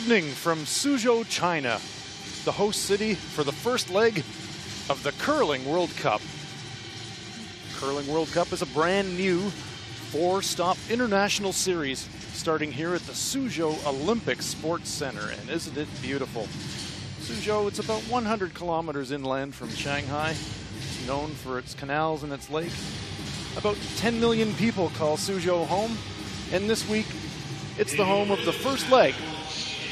evening from Suzhou, China, the host city for the first leg of the Curling World Cup. Curling World Cup is a brand new 4-stop international series starting here at the Suzhou Olympic Sports Center. And isn't it beautiful? Suzhou, it's about 100 kilometers inland from Shanghai. It's known for its canals and its lake. About 10 million people call Suzhou home. And this week, it's the home of the first leg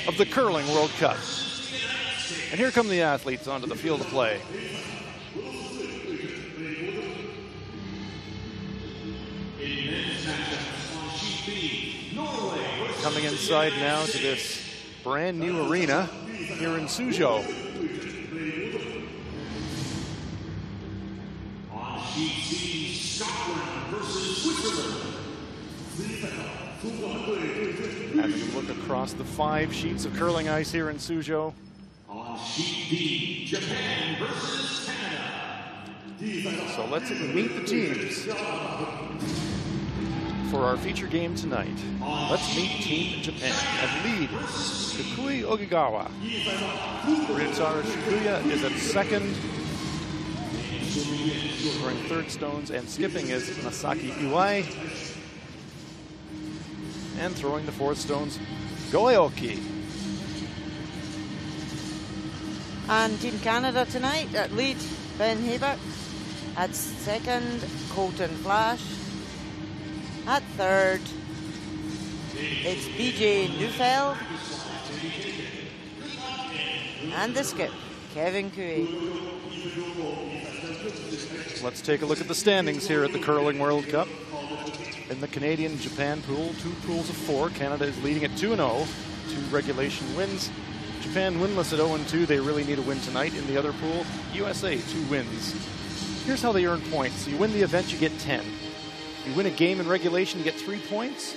of the Curling World Cup. And here come the athletes onto the field of play. Coming inside now to this brand new arena here in Suzhou. On sheet C, Scotland versus Switzerland. Having a look across the 5 sheets of curling ice here in Suzhou. On sheet D, Japan versus Canada. So let's meet the teams for our feature game tonight. Let's meet Team Japan. At lead, Fukui Ogigawa. Ryutaro Shibuya is at second. Throwing third stones and skipping is Masaki Iwai. And throwing the fourth stones, Goeoki. And Team Canada tonight at lead, Ben Hebert. At second, Colton Flash. At third, it's BJ Neufeld. And the skip, Kevin Cooey. Let's take a look at the standings here at the Curling World Cup. In the Canadian-Japan pool, 2 pools of 4. Canada is leading at 2-0, 2 regulation wins. Japan winless at 0-2. They really need a win tonight. In the other pool, USA, 2 wins. Here's how they earn points. You win the event, you get 10. You win a game in regulation, you get 3 points.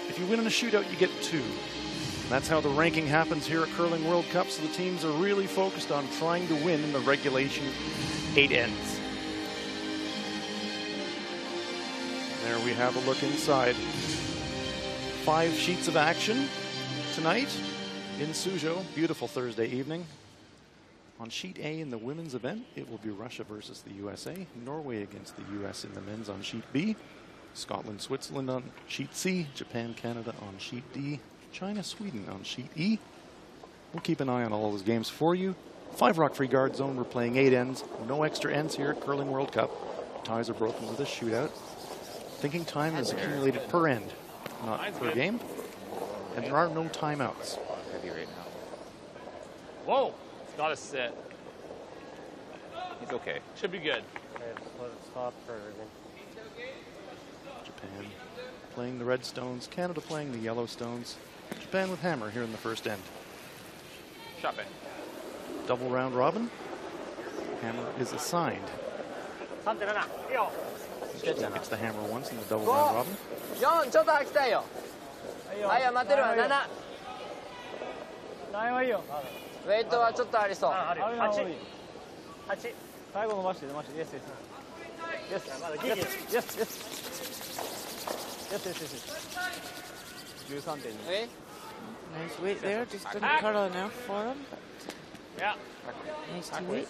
If you win in a shootout, you get 2. And that's how the ranking happens here at Curling World Cup. So the teams are really focused on trying to win in the regulation 8 ends. There we have a look inside. 5 sheets of action tonight in Suzhou. Beautiful Thursday evening. On sheet A in the women's event, it will be Russia versus the USA. Norway against the US in the men's on sheet B. Scotland, Switzerland on sheet C. Japan, Canada on sheet D. China, Sweden on sheet E. We'll keep an eye on all those games for you. 5 rock free guard zone. We're playing 8 ends. No extra ends here at Curling World Cup. Ties are broken with a shootout. Thinking time is accumulated per end, not per game. And there are no timeouts. Whoa, it's got to sit. He's okay. Should be good. Japan playing the red stones, Canada playing the yellow stones. Japan with hammer here in the first end. Shot it. Double round robin. Hammer is assigned. Gets the hammer once in the double round robin. 4ちょっと飽きたよ。はい、待ってるわ。7。ウェイトはちょっとありそう。8。最後伸ばして。Yes. Nice weight there, just didn't curl enough for him. Yeah. Nice to wait.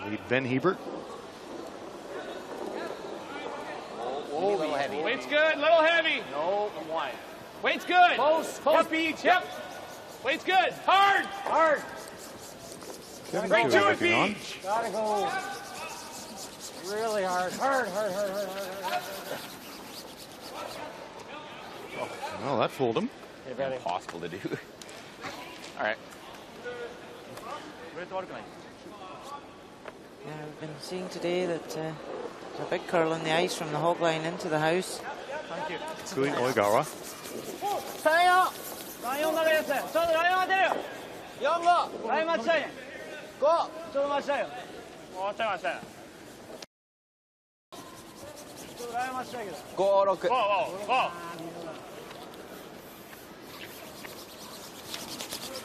Lead Ben Hebert. Little heavy. Weight's good, little heavy. No, I'm wide. Weight's good. Close Beach. Yep. Weight's good. Hard. Right to it, Beach. Gotta go really hard. Hard. Oh, well, that fooled him. Impossible to do. All right. Yeah, we've been seeing today that there's a big curl on the ice from the hog line into the house. Thank you. Fukui Ogigawa. 3-4投げです。ちょっとライン待てるよ。4-5。ライン待ちたいね。5。ちょっと待ちたいよ。待ちましたよ。ちょっとライン待ちたいけど。5、6。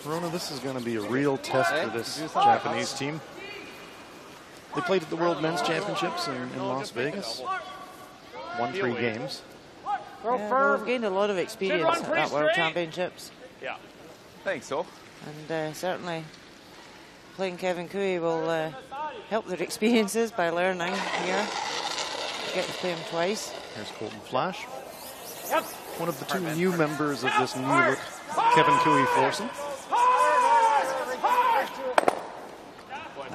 Corona, this is going to be a real test for this Japanese team. They played at the World Men's Championships in Las Vegas. Won 3 games. Well, we've gained a lot of experience run at pretty that World straight. Championships. Yeah. Thanks, so. And certainly playing Kevin Cooey will help their experiences by learning here. Get to play him twice. Here's Colton Flash. Yep. One of the two new members of this new look Kevin Cooey foursome.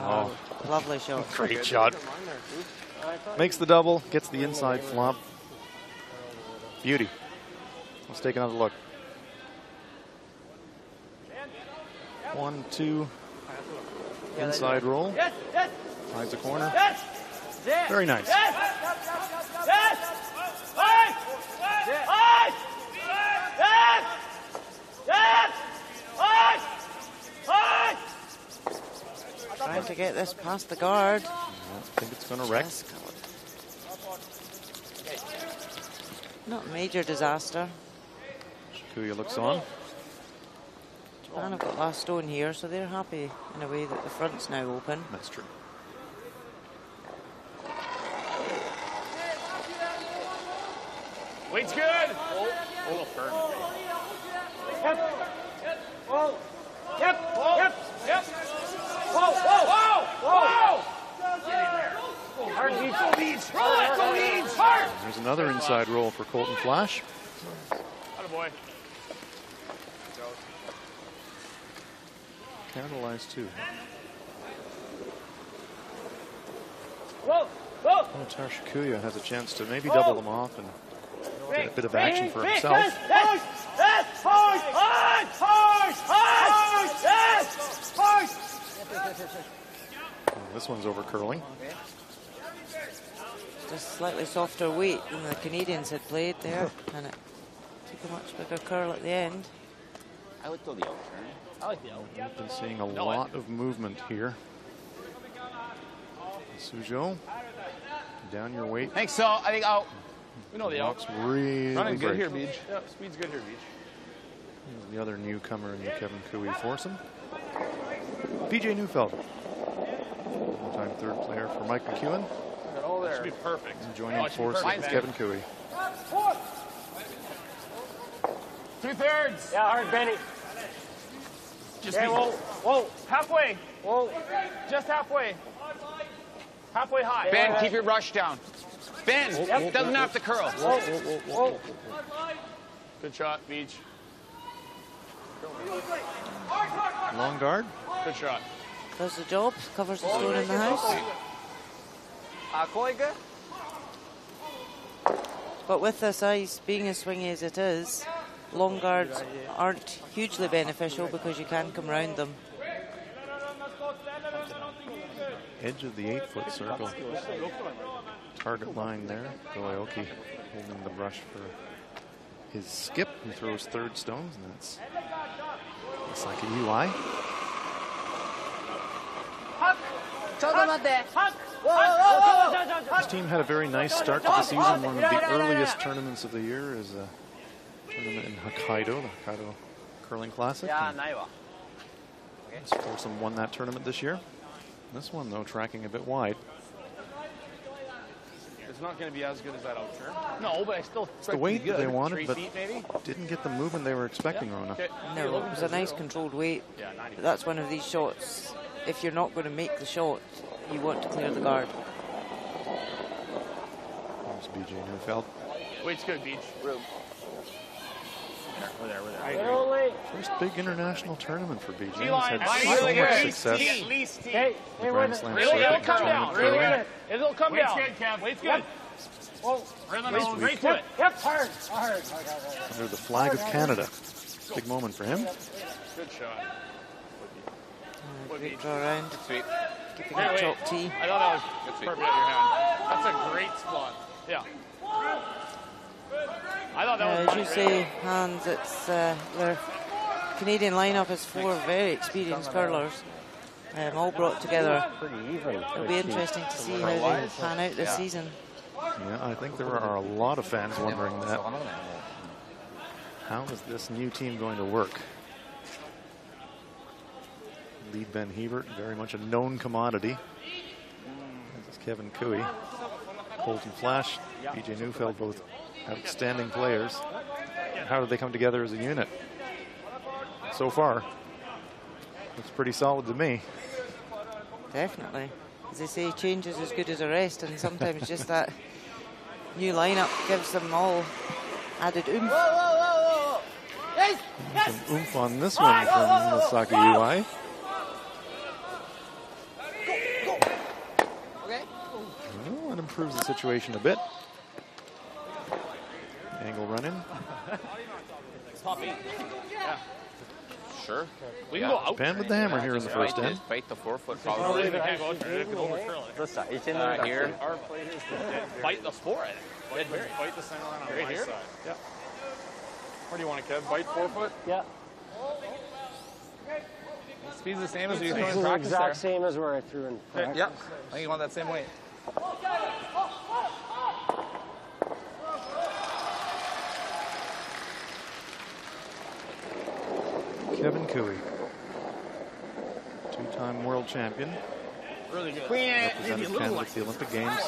Oh, lovely shot. Great shot. Makes the double, gets the inside flop. Beauty. Let's take another look. 1, 2. Inside roll. Yes, yes, Finds the corner. yes. There. Very nice. Yes. Yes. Yes. Yes. Yes. Yes. Yes. Yes. Trying to get this past the guard. I think it's going to wreck. Not a major disaster. Shikuya looks on. Japan have got last stone here, so they're happy in a way that the front's now open. That's true. Weight's good. A little firm. Yep. Whoa. Yep. Whoa. Yep. Yep. Whoa. Whoa. Whoa. Whoa. Get in there. Hard beats. Go Beach. Roll it. Go Beach. Hard. There's another inside roll for Colton Flash. Attaboy. Capitalized too. Whoa. Whoa. Otar Shikuya has a chance to maybe double them off and get a bit of action for Yes. himself. Yes. Yes. Hard. Hard. Hard. Hard. Yes. Hard. This one's over curling. Just slightly softer weight than the Canadians had played there, and it took a much bigger curl at the end. I would throw the out turn. I like the L. We've been seeing a lot of movement here. Suzhou, down your weight. Thanks, so. I think out. We know the out. Walks really Running good great. here, Beach. Yeah, speed's good here, Beach. Here's the other newcomer in the Kevin Cooey foursome. PJ Neufeld, one-time third player for Mike McEwen. That should be perfect. And joining Oh, it should be forces perfect. with Kevin Cooey. 2/3. Yeah, hard, Benny. Just Yeah, be whoa. Whoa. halfway. Whoa. Just halfway. Halfway high. Ben, keep your rush down. Ben, doesn't have to curl. Whoa. Good shot, Beach. Long guard. Good shot. Does the job, covers the stone in the house. But with this ice being as swingy as it is, long guards aren't hugely beneficial because you can come round them. Edge of the 8-foot circle. Target line there. Goaoki holding the brush for his skip, who throws third stones, and that's looks like a UI. This team had a very nice start to the season. One of the earliest tournaments of the year is a tournament in Hokkaido, the Hokkaido Curling Classic. This foursome won that tournament this year. This one, though, tracking a bit wide. It's not going to be as good as that out turn. No, but I still It's the weight that they wanted, 3 but feet maybe. didn't get the movement they were expecting, Rona. Okay. No, it was a nice controlled weight. Yeah, 90. But that's one of these shots. If you're not going to make the shot, you want to clear the guard. There's BJ Neufeld. Weight's good, Beach. We're there. First big international tournament for BJ. He's T-line. had Nice. so Really much good. success. T, at least T. Hey, The Grand Slam It'll circuit come tournament down. curling. Really good. It'll come Weight's down. good, Kev. Weight's good. Whoa. Right on the Nice nose. week. Right to it. Yep, hard. Under the flag of Canada. Big moment for him. Good shot. Great draw around. Sweet. Keeping Wait, that wait. top tee. I thought that was perfect at your hand. That's a great spot. Yeah. I thought that was As you say, Hans, it's their Canadian lineup is 4 very experienced curlers, all brought together. It'll be interesting to see how they pan out this season. Yeah, I think there are a lot of fans wondering that. How is this new team going to work? Lead Ben Hebert, very much a known commodity. This is Kevin Cooey. Colton Flash, BJ Neufeld, both Outstanding players. How did they come together as a unit? So far, looks pretty solid to me. Definitely. As they say, change is as good as a rest, and sometimes just that new lineup gives them all added oomph. Some oomph on this one from Osaka UI. Well, it improves the situation a bit. Angle running. Sure. We can go out. Japan with the hammer here in the first end. Fight the forefoot No, probably. they can't go out there. They can overcurl it. Here. Our players bite the forefoot. Bite the center line on Right my here? side. Yeah. Where do you want it, Kev? Bite forefoot? Yeah. Speed's the same as you It's throw in the practice exact there. same as where I threw in practice. Yep. I think you want that same weight. Kevin Cooey, two-time world champion. Really good. Represented Canada at the Olympic Games.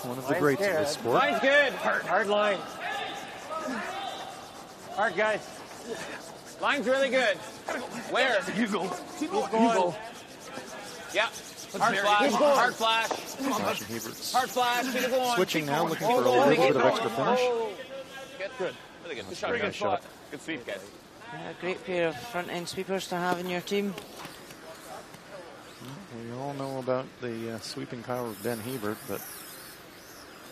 One of the greats of this sport. Line's good. Hard line. Hard, guys. Line's really good. Where? He's going. Yeah. Hard flash. Hard flash. Josh and Heberts. Hard flash. Keep it going. Switching now, looking for a little bit of extra finish. Good. Really good. That's a very nice shot. Good sweep, guys. Yeah, a great pair of front-end sweepers to have in your team. We all know about the sweeping power of Ben Hebert, but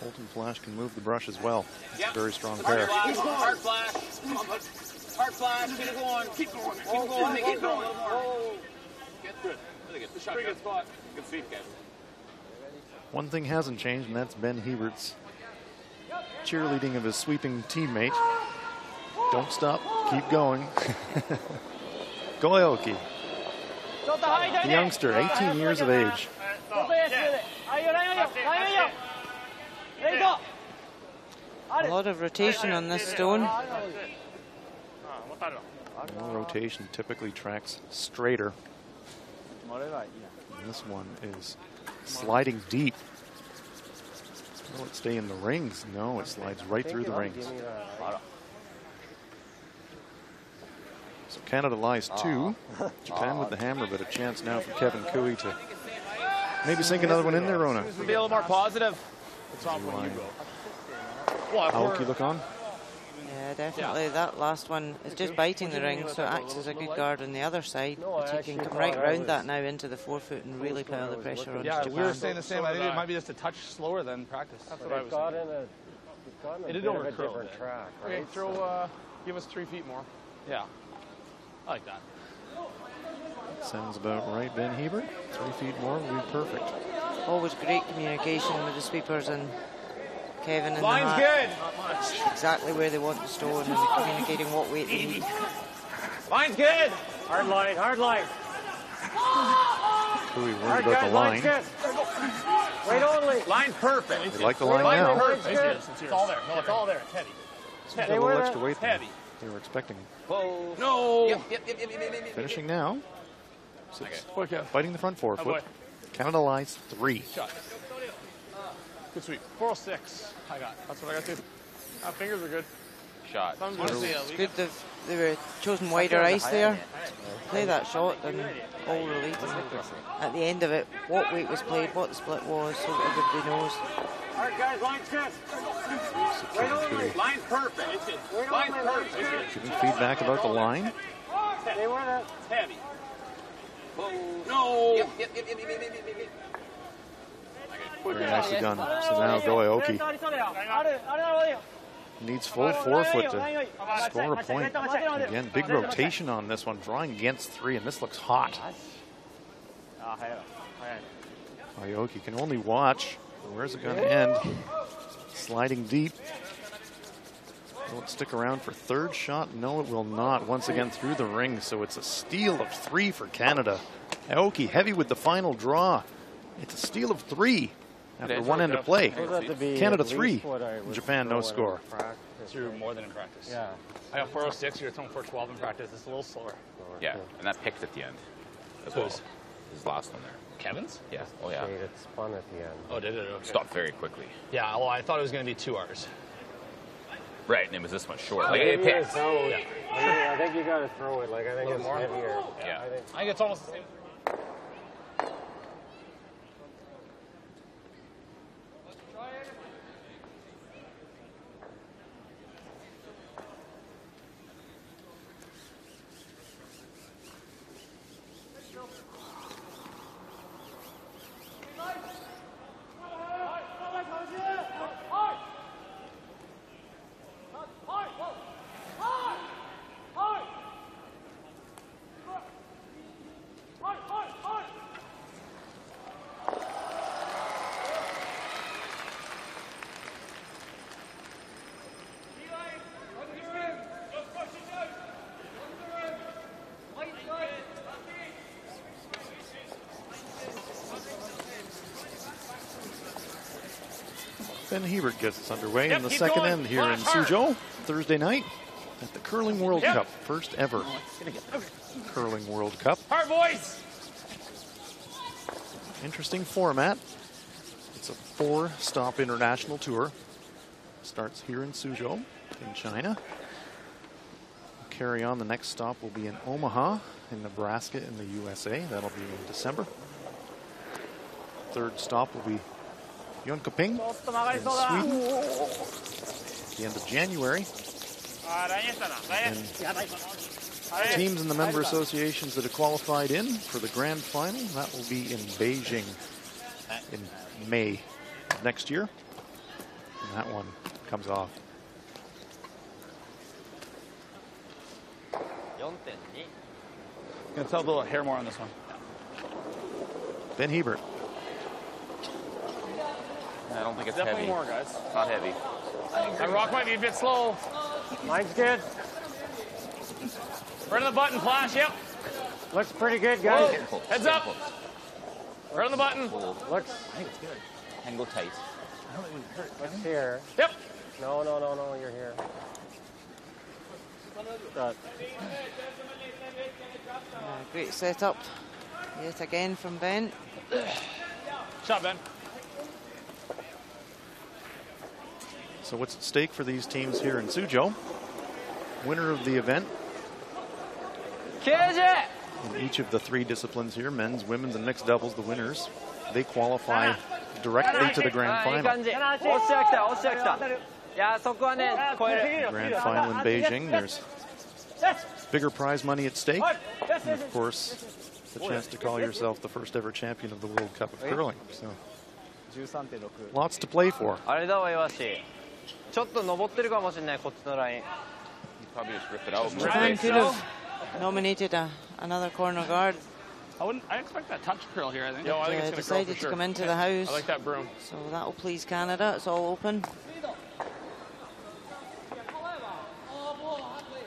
Holton Flash can move the brush as well. It's a very strong pair. Hard flash. Hard flash. Keep it going. Keep going. Keep going. Keep going. Good. Really good. Pretty good spot. Good sweep, guys. One thing hasn't changed, and that's Ben Hebert's cheerleading of his sweeping teammate. Don't stop, keep going. Goyoki, the youngster, 18 years of age. A lot of rotation on this stone. Well, rotation typically tracks straighter. And this one is sliding deep. Will it stay in the rings? No, it slides right through the rings. So Canada lies 2. Japan with the hammer, but a chance now for Kevin Cooey to maybe sink another one in there, Rona. Be a little more positive. It's off when you go. Aoki look on. Yeah, definitely. That last one is just biting the ring, so it acts as a good guard on the other side. But you can come right around that now into the forefoot and really pile the pressure on Yeah, Japan. we were saying the same. I think it might be just a touch slower than practice. That's what I was thinking. It did did overcurl a different it. track. Okay, Right? throw, give us 3 feet more. Yeah. I like that. Sounds about right, Ben Hebert. 3 feet more would be perfect. Always great communication with the sweepers and Kevin and the Line's hat. good. Exactly where they want the stone and communicating what weight they need. Line's good. Hard line, hard line. Cooey worried Hard, about guys, the line. line's good. Wait only. Line's perfect. They like the line now. Line's good. It's all there. No, it's all there. It's heavy. Just a little extra weight than Heavy. they were expecting. Whoa. No. Yep. Finishing now. Six. Boy, Kev. Fighting the front Oh, boy. forefoot. Canada lies 3. Shot. Good sweep. 406. I got. That's what I got too. Fingers are good. Shot. Thumbs good. It's good they were chosen wider ice there. Play that shot and all related. At the end of it, what weight was played, what the split was, so everybody knows. Hard, guys, line's good. Wait only. Line's perfect. Wait Line's only. Line's perfect. good. Giving feedback about the line. Stay with it. Heavy. No. Yep. Very nicely done. So now Goyoki needs full forefoot to score a point. Again, big rotation on this one, drawing against 3, and this looks hot. Aoki can only watch. Where's it going to end? Sliding deep. Will it stick around for third shot? No, it will not. Once again through the ring, so it's a steal of 3 for Canada. Aoki heavy with the final draw. It's a steal of 3 after one end of play. Canada 3, Japan no score. Threw more than in practice. Yeah. I got 406. You're throwing 412 in practice. It's a little slower. Yeah, and that picked at the end. That's what his last one there. Kevin's? Yeah. Oh, yeah. It spun at the end. Oh, did it? Okay. Stopped very quickly. Yeah, well, I thought it was going to be 2 hours. Right, and it was this much short. Like, Maybe it it's picked. out. Yeah. I think you got to throw it. Like, I think it's heavier. Yeah. I think it's almost the same. Ben Hebert gets us underway in the second end here in Suzhou, Thursday night at the Curling World Cup. First ever Curling World Cup. Hard boys! Interesting format. It's a 4-stop international tour. Starts here in Suzhou in China. Carry on, the next stop will be in Omaha in Nebraska in the USA. That'll be in December. Third stop will be Jönköping in Sweden at the end of January. And teams in the member associations that have qualified in for the grand final, that will be in Beijing in May of next year. And that one comes off. Gonna tell a little hair more on this one. Ben Hebert. I don't think it's Definitely heavy. more, guys. It's not heavy. That rock might be a bit slow. Mine's good. Right on the button, Flash. Yep. Looks pretty good, guys. Close. Heads Get up. close. Right on the button. Looks And go tight. here. Yep. No, you're here. Great setup yet again from Ben. Shot, Ben. So what's at stake for these teams here in Suzhou? Winner of the event in each of the 3 disciplines here, men's, women's, and mixed doubles, the winners, they qualify directly to the grand final. Grand final in Beijing, there's bigger prize money at stake, and of course the chance to call yourself the first ever champion of the World Cup of Curling. So lots to play for. You probably just rip it out. Japan could have nominated another corner guard. I expect that touch curl here, I think. Yo, I think it's gonna Decided curl for to come sure. into the house. I like that broom. So that'll please Canada. It's all open.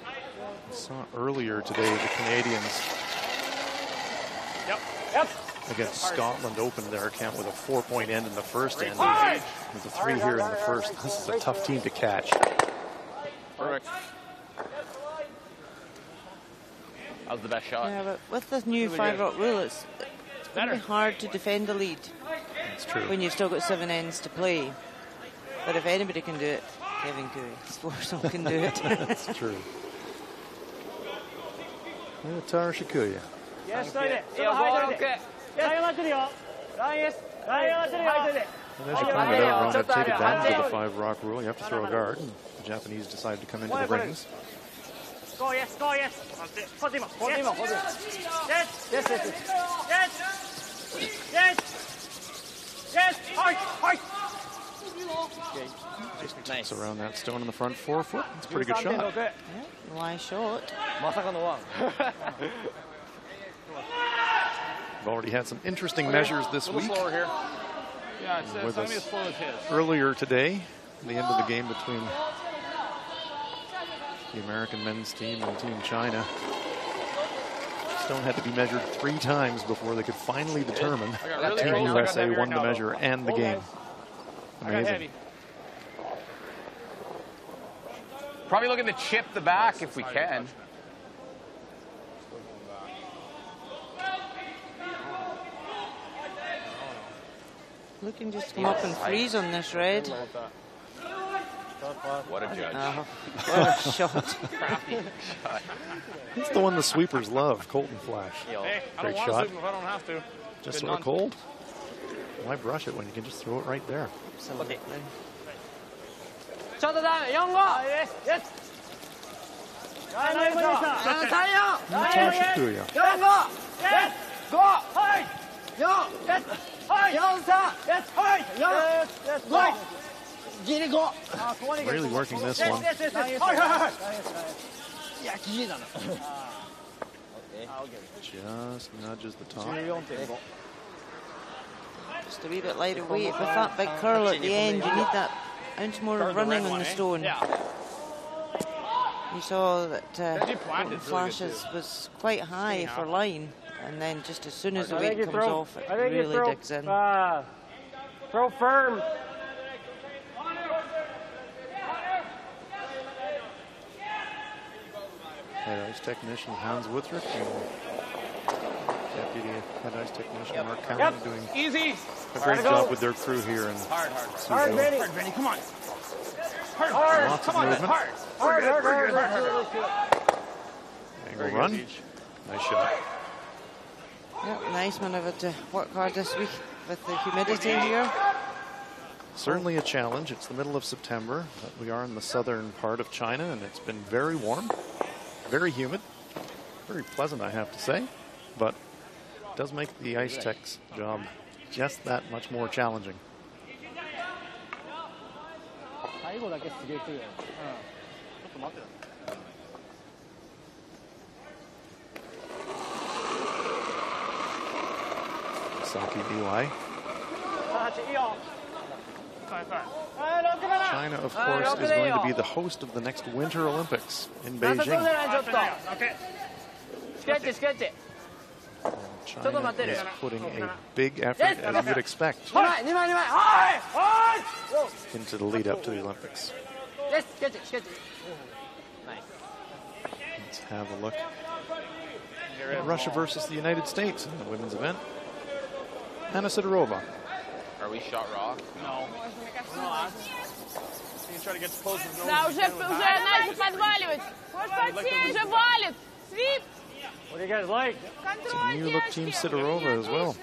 I saw earlier today the Canadians against Scotland opened their account with a 4-point end in the first end. With a 3 here in the first. This is a tough team to catch. Perfect. That was the best shot. Yeah, but with this new 5-rock rule, it's going to be hard to defend the lead. That's true. When you've still got 7 ends to play. But if anybody can do it, Kevin Cooey. Sportsall can do it. That's true. Tara Shikuya. Yes, And as you pointed out, Ron, to take advantage of the 5-rock rule, you have to throw a guard. And the Japanese decided to come into the rings. Go, yes, go, yes. Hold him up. Hold him up. Yes. Yes. Yes. Yes. Yes. Hard. Just nice. Around that stone in the front 4 foot. It's a pretty good shot. Yeah, why short? We've already had some interesting measures this week. Slower here. Yeah, it's With going to be us as slow as his. earlier today, the end of the game between the American men's team and Team China. Stone had to be measured 3 times before they could finally determine that Team USA won the measure and the game. Amazing. Probably looking to chip the back if we can. Looking just to come up and freeze on this red. What a judge. What a shot. It's the one the sweepers love, Colton Flash. Hey, I Great don't want shot. to sweep if I don't have to. Just Good sort of none. cold. Why brush it when you can just throw it right there? Absolutely. Shut it down. 4 号 Yes. Yes. 4 Shikuya. 4号 Yes. 5 はい4 Yes. はい4 3 Yes. はい4 Yes. 5ギリ5 Really working this one. Yes. Yes. はいはいはいいやギリだな Just nudges the top. 14.5 Just a wee bit lighter weight. With that big curl at the end, you need that ounce more of running on the stone. Yeah. You saw that He planted Colton really Flashes good, was quite high for line, and then just as soon as the weight comes off, it I think you really digs in. Throw firm. Head ice technician Hans Withrick and deputy head ice technician Mark Cowan doing Easy. a great job with their crew here in Hard, Suzhou. Benny. Hard, Benny, come on. Hard, Lots of come on, movement. hard. Angle run. Nice shot. Yep, nice manoeuvre to work hard this week with the humidity here. Certainly a challenge. It's the middle of September, but we are in the southern part of China, and it's been very warm, very humid, very pleasant, I have to say, but it does make the ice tech's job just that much more challenging. 最後だけすげえ強いよちょっと待って。 Saki Eli. 8いいよ China, of course, is going to be the host of the next Winter Olympics in Beijing. ちょっとスケッチスケッチ China is putting a big effort, as you'd expect, 2枚2枚2枚はいはい into the lead up to the Olympics. ですスケッチスケッチ Let's have a look at Russia versus the United States in the women's event. Anna Sidorova. Are we shot raw? No. You can try to get as close as no Да, уже начал подваливать. Может, потеет, уже валит. Свип. What do you guys like? It's a new look Team Sidorova as well.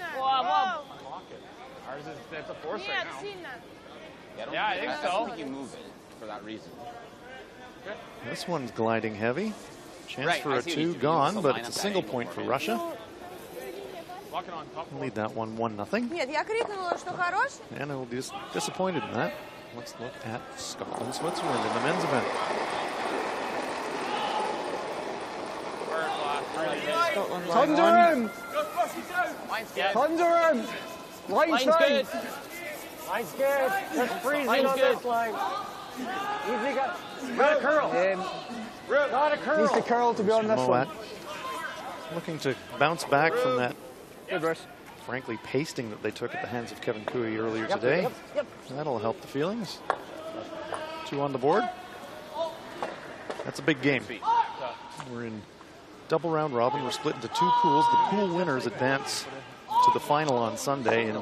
Ours is it's a force right Нет, now. сильно. Yeah, I think I so. think you move it for that reason. This one's gliding heavy. Chance Right, for I a see what you 2 mean. gone, We'll but line it's a up that single angle point for for me. Russia. Walking on top. Lead that one 1-0. Нет, я крикнула, что хороший. Anna will be disappointed in that. Let's look at Scotland, Switzerland in the men's event. Scotland line one. Line's good. Thunderin! Line's Line's fine. good. Line's good. Just freezing Line's on good. this line. Easy, got a curl. Got a curl. Needs to curl to be on this one. Moet looking to bounce back from that, Good rush. frankly, pasting that they took at the hands of Kevin Cooey earlier today. That'll help the feelings. 2 on the board. That's a big game. We're in double round robin. We're split into 2 pools. The pool winners advance to the final on Sunday, and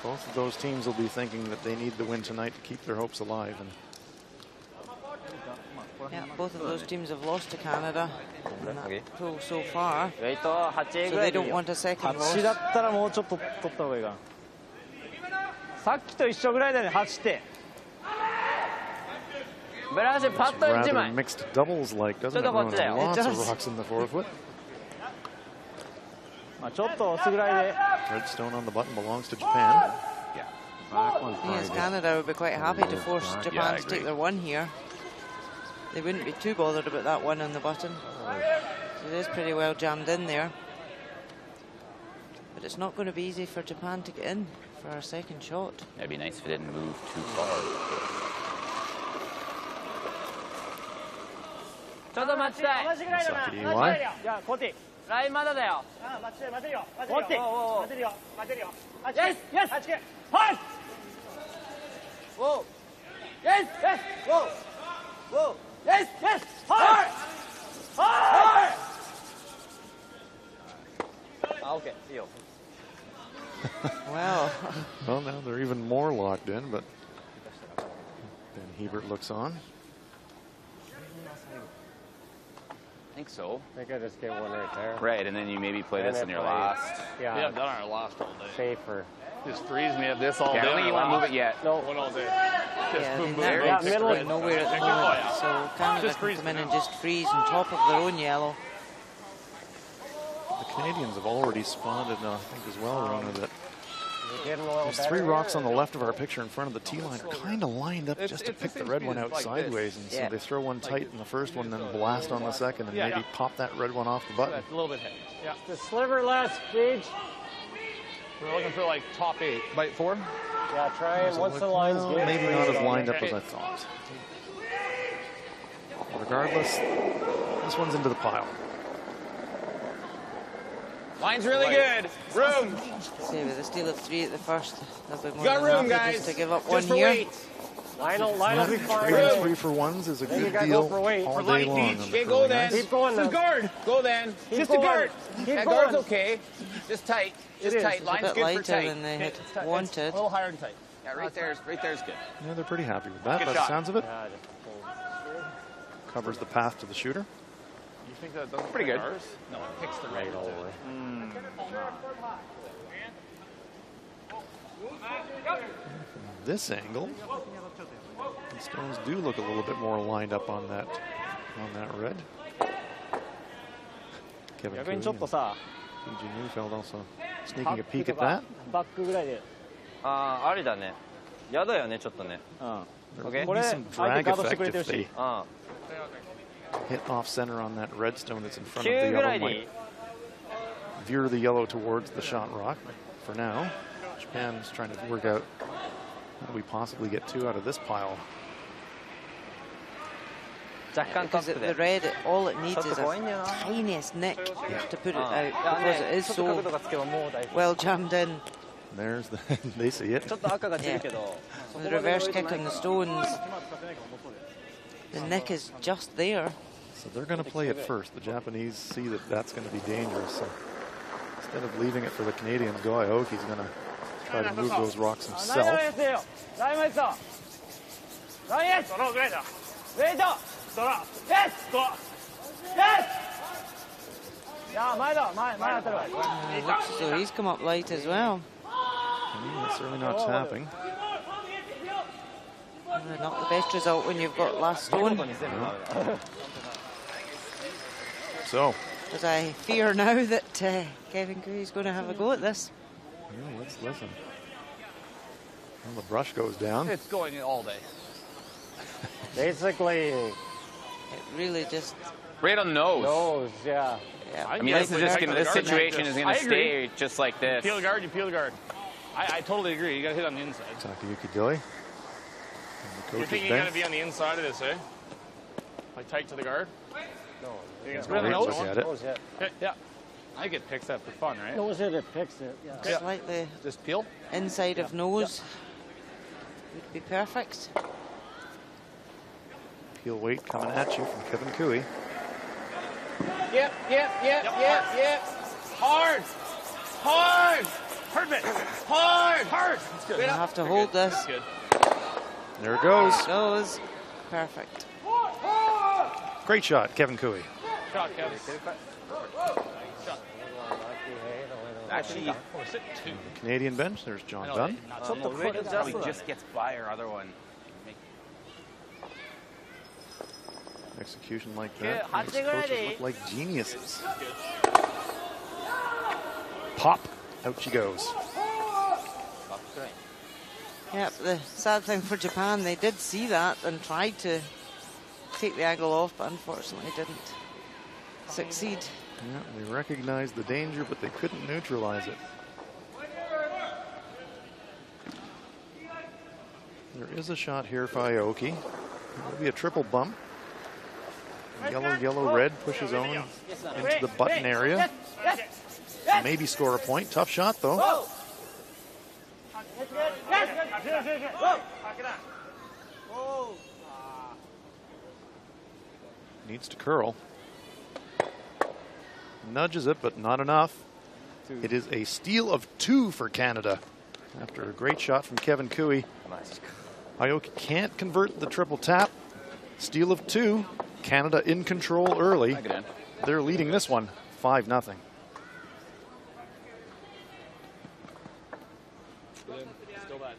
both of those teams will be thinking that they need the win tonight to keep their hopes alive. And Yeah, both of those teams have lost to Canada in that pool so far, ウェイト8 so ぐら they いでい don't いよ want a second 8だ loss. ったらもうちょっと取った方がいいかなさっきと一緒ぐらいだよね8ってブラシパッと rather 1枚 mixed doubles like, doesn't it? Ruin lots of rocks in the forefoot. まあちょっと押すぐらいで Redstone on the button belongs to Japan. Yes, Canada would be quite happy to force Japan to take their 1 here. They wouldn't be too bothered about that 1 on the button. So it is pretty well jammed in there. But it's not going to be easy for Japan to get in for our second shot. It'd be nice if it didn't move too far. ちょっと待ちたい同じぐらいだな。 Saki 同じぐ Eli. らいだよ。いや、コティ。ラインまだだよあ、待てるよ。待てるよ。コティ待てるよ。待てるよ。イエスイエス8 はい。おうイエスイエスおうおうイエスイエスはいはいあ、オッケーいいよ Wow. Well, now they're even more locked in, but Ben Hebert looks on. I think so. I think I just get one right there. Right, and then you maybe play And this then in your play- last. Yeah. We have done our last all day. Safer. Just freeze me at this all Yeah, I day. don't think you want to move it yet. No. One all day. Yeah, I boom, mean, boom, that boom, red's pick middle. going red. nowhere at the Oh, moment, yeah. so Canada Just can freeze come in it and now. just freeze on top of their own yellow. The Canadians have already spotted, I think, as well, Rona, that We're getting a little there's better 3 rocks here. on the left of our picture in front of the tee line are kind of lined up just to it's the pick the same red speed one as out like sideways. this. And so Yeah. they throw one tight in the first one, then blast on the second, and Yeah. maybe pop that red one off the button. That's a little bit heavy. Yeah. The sliver less, Gage. We're looking for like top 8. Bite 4? Yeah, try and once the lines Well, get maybe free, not as don't lined you? up as I thought. Regardless, this one's into the pile. Line's really good. Room. See, with a steal of 3 at the first, they'll be more Got than room, happy guys. just to give up Just one for here. weight. Line will be fine. Trading 3 for 1s is a Then you good gotta deal go for weight. all For day light long. each. on the Okay, go curling then. ice. Keep going To now. guard. Go then. Keep Just a going. guard. Keep That going. guard's okay. Just tight. Just is. tight. It's a A Line's bit good for lighter tight. than they had It's a wanted. little higher and tight. Yeah, right there's good. Yeah, they're pretty happy with that. Good By the shot. sounds of it, Yeah, just covers the path to the shooter. You think that doesn't Pretty pick good. ours? No, it picks the right red. all the way. From this angle, the stones do look a little bit more lined up on that red. Kevin 逆にちょっと Cooley さ、 and PG Neufeld also sneaking a peek at that. バックぐらいで。ああ、ありだね。やだよね、ちょっとね。There Okay. will be some drag 相手ガードしてく effect れてる if they し。 hit off center on that red stone that's in front of the 9ぐら yellow. いでいい Might veer the yellow towards the shot rock. For now, Japan's trying to work out how do we possibly get 2 out of this pile. 若干トッ Because プ the で。 red, all it needs ちょっ is と怖いんだよ a な。 tiniest nick to put it うん out いや because it ね、 is ちょっと角 so 度がつけばもう大丈夫。 well jammed in. There's the they see it. ちょっと赤がつるけど。 The reverse kick on the stones, the nick is just there. So they're going to play it first. The Japanese see that that's going to be dangerous. So instead of leaving it for the Canadians, Go Aoki's going to try to move those rocks ライン himself. ですよ。ラインですよ。ラインです。ドローぐらいだ。ウェイト。ドロー。です。ドロー。です。いや、前だ。前当たるわ。 Looks as though he's come up light as well. That's certainly not tapping. Not the best result when you've got last stone. So Because I fear now that Kevin Cooey's going to have a go at this. yeah, let's listen. Well, the brush goes down. It's going all day. Basically, It really just, Right on the nose. nose, yeah. yeah. I mean, this is just gonna. This situation is gonna I agree. stay just like this. Peel the guard, you peel the guard. I totally agree. You got to hit on the inside. Takayuki Doi. You think you got to be on the inside of this, eh? Like tight to the guard? No. You got Great the nose? look at it. Nose hit. Yeah. I think it picks that for fun, right? Nose hit, it picks it. Yeah. Slightly Just peel. inside of nose would be perfect. Peel weight coming at you from Kevin Cooey. Yep. Hard. Perfect. Hard. That's good. You have to hold this. That's good. There it goes. Goes. Perfect. Great shot, Kevin Cooey. Shot, Kevin. Actually, Canadian bench. There's John I know, Dunn. not well, Reagan's probably just gets by our other one. Execution like that makes coaches look like geniuses. Pop. Out she goes. Yep, the sad thing for Japan, they did see that and tried to take the angle off, but unfortunately didn't succeed. Yeah, they recognized the danger, but they couldn't neutralize it. There is a shot here for Aoki. It'll be a triple bump. Yellow, red pushes on into the button area. Maybe score a point. Tough shot, though. Needs to curl. Nudges it, but not enough. It is a steal of 2 for Canada after a great shot from Kevin Cooey. Aoki can't convert the triple tap. Steal of 2. Canada in control early. They're leading this one 5-0. Still bad.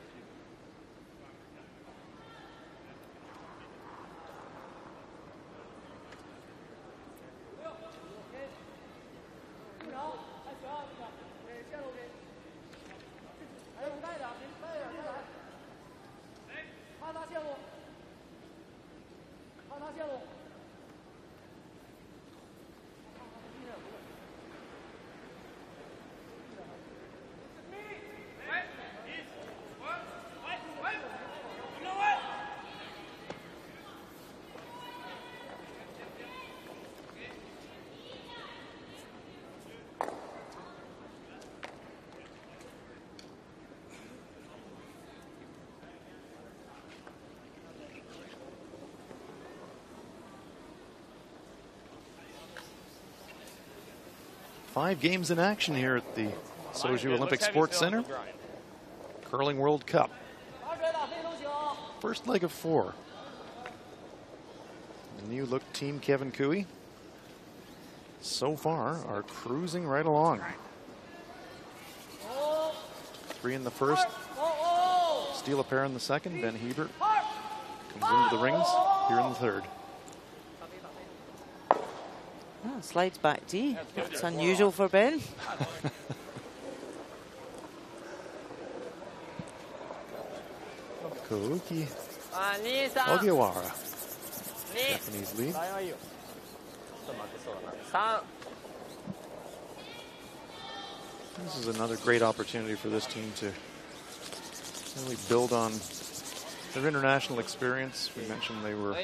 Five games in action here at the Suzhou Olympic Sports Center. Curling World Cup. First leg of 4. The new look team Kevin Cooey so far are cruising right along. 3 in the first. Steal a pair in the second. Ben Hebert comes into the rings here in the third. Oh, slides back D. It's unusual for Ben. Kouki Ogiwara. Japanese lead. This is another great opportunity for this team to really build on their international experience. We mentioned they were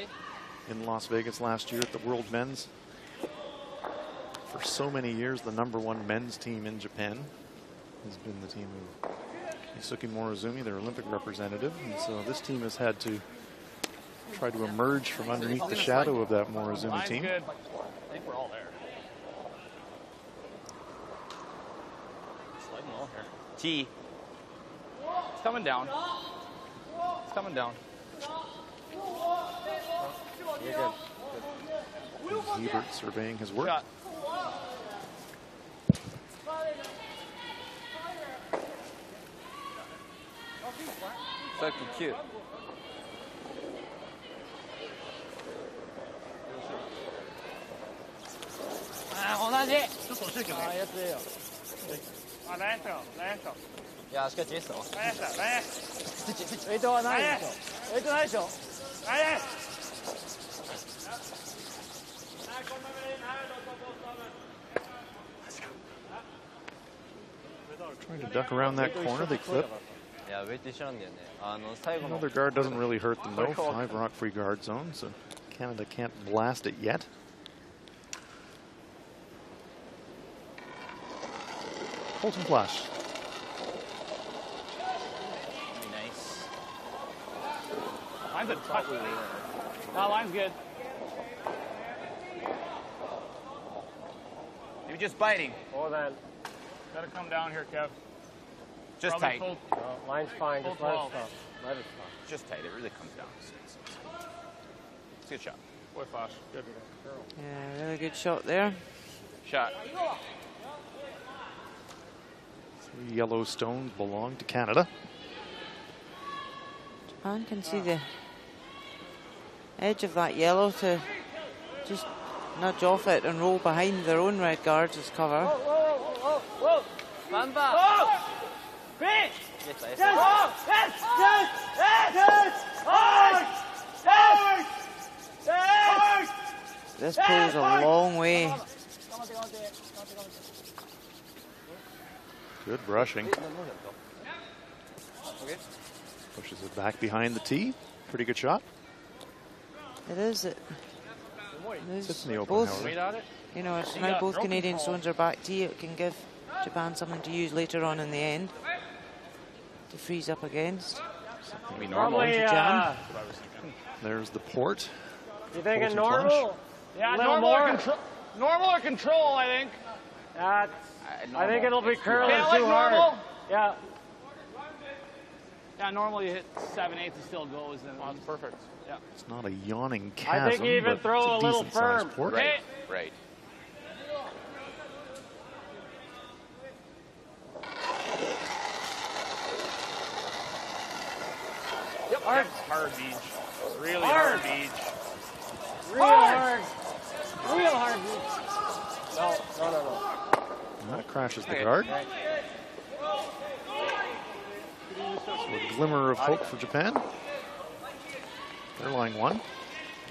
in Las Vegas last year at the World Men's. For so many years, the #1 men's team in Japan has been the team of Yusuke Morozumi, their Olympic representative. And so this team has had to try to emerge from underneath the shadow of that Morozumi team. Good. I think we're all there. Sliding all here. T. It's coming down. It's coming down. You're good. Hebert surveying his work. Shot. So cute. Trying to duck around that corner, they clip. Another guard doesn't really hurt them though. 5 rock-free guard zone, so Canada can't blast it yet. Colton Flash. Nice. Line's a touch. No, line's good. You're just biting. Hold on. Gotta come down here, Kev. Just Probably tight. No, line's fine. Just let it 12. stop. Let it stop. Just tight. It really comes down. It's a good shot. Boy, Flash. Good. Yeah, really good shot there. Shot. 3 yellow stones belong to Canada. Japan can see the edge of that yellow to just nudge off it and roll behind their own red guards as cover. This pulls a long way. Good brushing. Pushes it back behind the tee. Pretty good shot. It is. It Sits in the open, both, however. you know, it's now both Canadian stones are back tee. It can give Japan something to use later on in the end to freeze up against. Probably, There's the port. You thinking Colton Flash. normal? Yeah, Little normal or, more? normal or control, I think. I think it'll be curling Okay, too like hard. normal. Yeah. Yeah, normally you hit 7/8 and still goes. Then Oh, that's perfect. Yeah. It's not a yawning chasm. I think you even but throw it's a little decent-sized firm. port. Okay. Right. Yep. Hard. Hard beach. Really hard beach. Real hard. Real hard. No. That crashes the guard. So a glimmer of hope for Japan. They're line 1.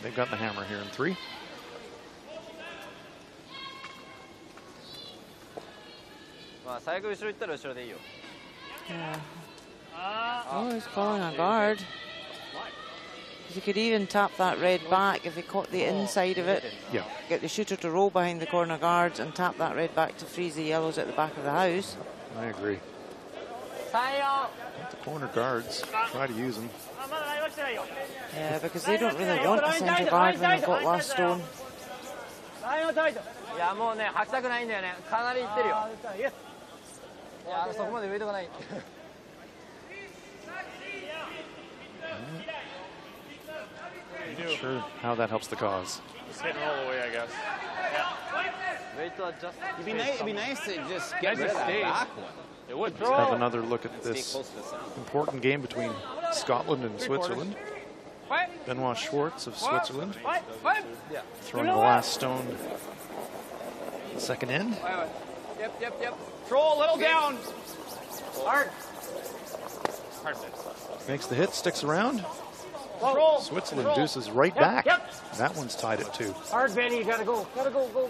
They've got the hammer here in 3. Yeah. Oh, he's calling a guard. He could even tap that red back if he caught the inside of it. Yeah. Get the shooter to roll behind the corner guards and tap that red back to freeze the yellows at the back of the house. I agree. The corner guards, try to use them. Yeah, because they don't really want a centre guard when they've got last stone. いやもうね吐きたくないんだよねかなりいってるよいやそこまで上とかない Not sure how that helps the cause. Just hit and roll away, I guess. It'd be nice to just get rid of that back one. It would. Let's have another look at this important game between Scotland and Switzerland. Benoit Schwartz of Switzerland throwing the last stone second end. Yep. Throw a little down. Hard. Hard. Makes the hit, sticks around. Roll. Switzerland deuces right back. That one's tied at 2. Hard, Benny. You gotta go. Gotta go. Go.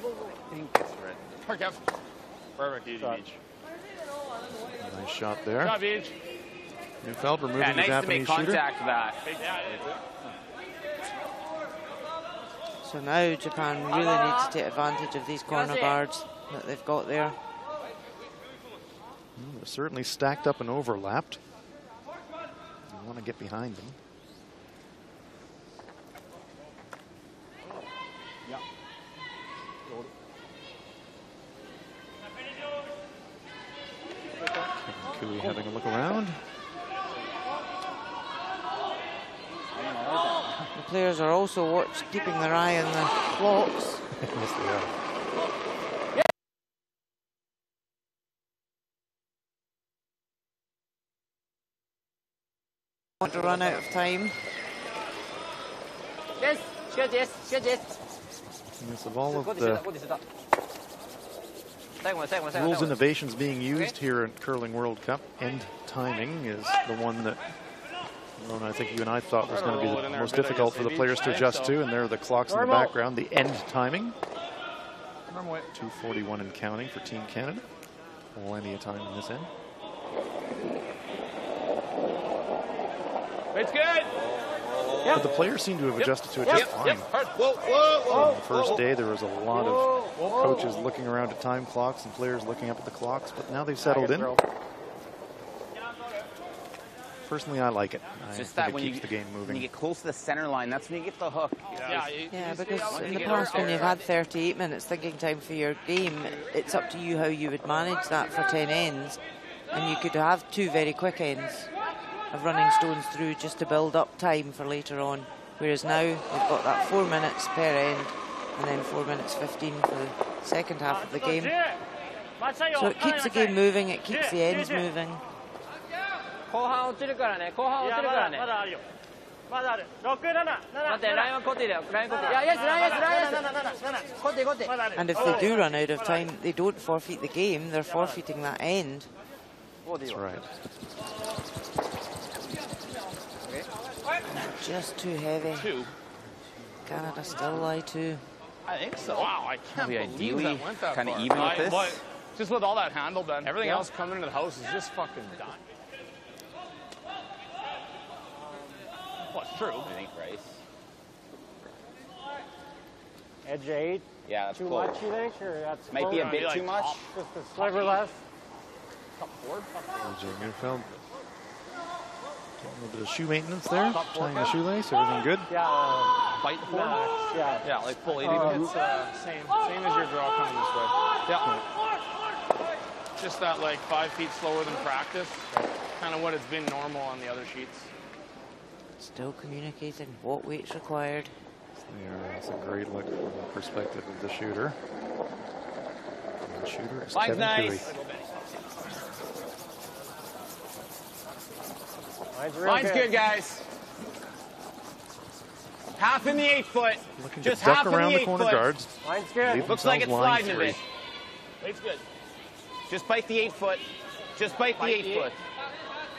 Hard, Kev. Perfect, easy beach. Nice shot there. Shot beach. Neufeld removing Yeah, the nice to make Japanese shooter. contact for that. So now Japan really needs to take advantage of these corner guards that they've got there. Well, they're certainly stacked up and overlapped. You want to get behind them. Kevin Cooey having a look around. The players are also keeping their eye on the clocks. Yes, they are. Want to run out of time. Yes, Yes, of all of the rules innovations being used here at Curling World Cup, end timing is the one that Ron, I think you and I thought was going to be the most difficult for the players to adjust to, and there are the clocks in the background, the end timing. 2:41 and counting for Team Canada. Plenty of time on this end. It's good. But the players seem to have adjusted to it just fine. On the first day, there was a lot of coaches looking around at time clocks and players looking up at the clocks, but now they've settled in. Personally, I like it. I Just think that it when keeps you, the game moving. when you get close to the center line, that's when you get the hook. Yeah, because in the past when you've had 38 minutes thinking time for your game, it's up to you how you would manage that for 10 ends. And you could have 2 very quick ends of running stones through just to build up time for later on. Whereas now we've got that 4 minutes per end and then 4 minutes 15 for the second half of the game. So it keeps the game moving, it keeps the ends moving. 後半落ちるからね後半落ちるからねまだあるよ。まだある。6、7、待ってラインはコティだよラインコティいやイエスラインイエスラインイエスコティコティ And if they do run out of time, they don't forfeit the game, they're forfeiting that end. That's right. Just too heavy. Canada still lie 2. I think so. Wow, I can't Probably believe ideally that went that kind of far. even with this. But just with all that handle done, everything else coming into the house is just fucking done. Well, it's true. I think Rice. Edge 8. Yeah, that's Too close. much, you think? Or that's Might be a bit like too much. just a sliver less. AJ Neufeld. A little bit of shoe maintenance there. Tying the shoelace, everything good? Yeah. Bite the form? Yeah. Yeah, like full 80 minutes. Same as your draw coming this way. Yeah. Just that like 5 feet slower than practice. Kind of what it's been normal on the other sheets. Still communicating what weight's required. That's a great look from the perspective of the shooter. And the shooter is Line's Kevin nice. Cooey. Line's good, guys. Half in the 8 foot. Looking just to duck half around in the the 8 corner foot. guards. Line's good. Leave Looks like it's themselves line sliding a 3. bit. Weight's good. Just bite the 8 foot. Just bite the 8 foot.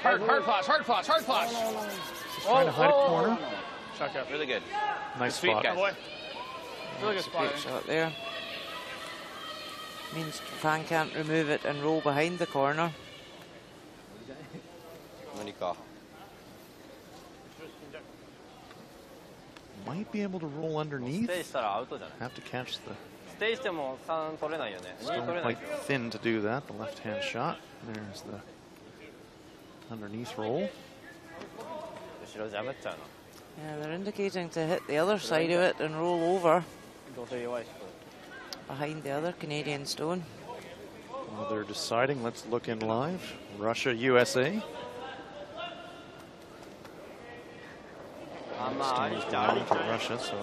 Hard flash, hard flash, hard flash. Just trying to hide a corner. Chuck up. Really good. Nice Sweet, spot. guys. Boy. Really good Great spot. shot there. Means Japan can't remove it and roll behind the corner. Might be able to roll underneath. Have to catch the stone quite thin to do that. The left-hand shot. There's the underneath roll. Yeah, they're indicating to hit the other side of it and roll over behind the other Canadian stone. Well, they're deciding. Let's look in live. Russia, USA. Stones belong to Russia, so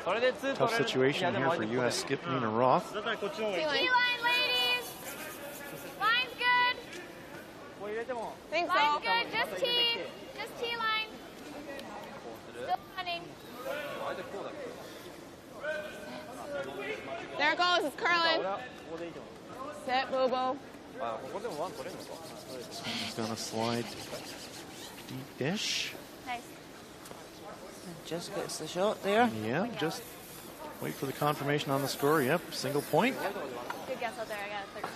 a tough situation here for U.S. skip Nina Roth. T-line, ladies. Line's good. Think so. Line's good. Just T. Just T-line. Still running. There it goes. It's curling. Sit, boo-boo. This one's going to slide deep-ish. Nice. Just gets the shot there. Yeah, just wait for the confirmation on the score. Yep, single point. Good guess out there. I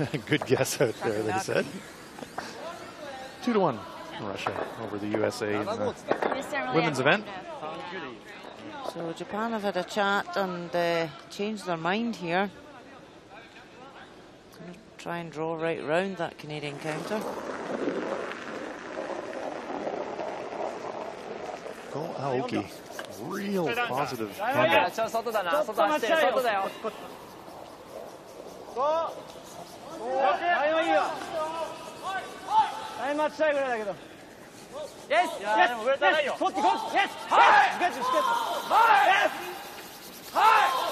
got it. Good guess out there, they said. 2-1 Russia over the USA in the women's event. So Japan have had a chat and changed their mind here. Gonna try and draw right around that Canadian counter. Go Aoki. Real positive conduct.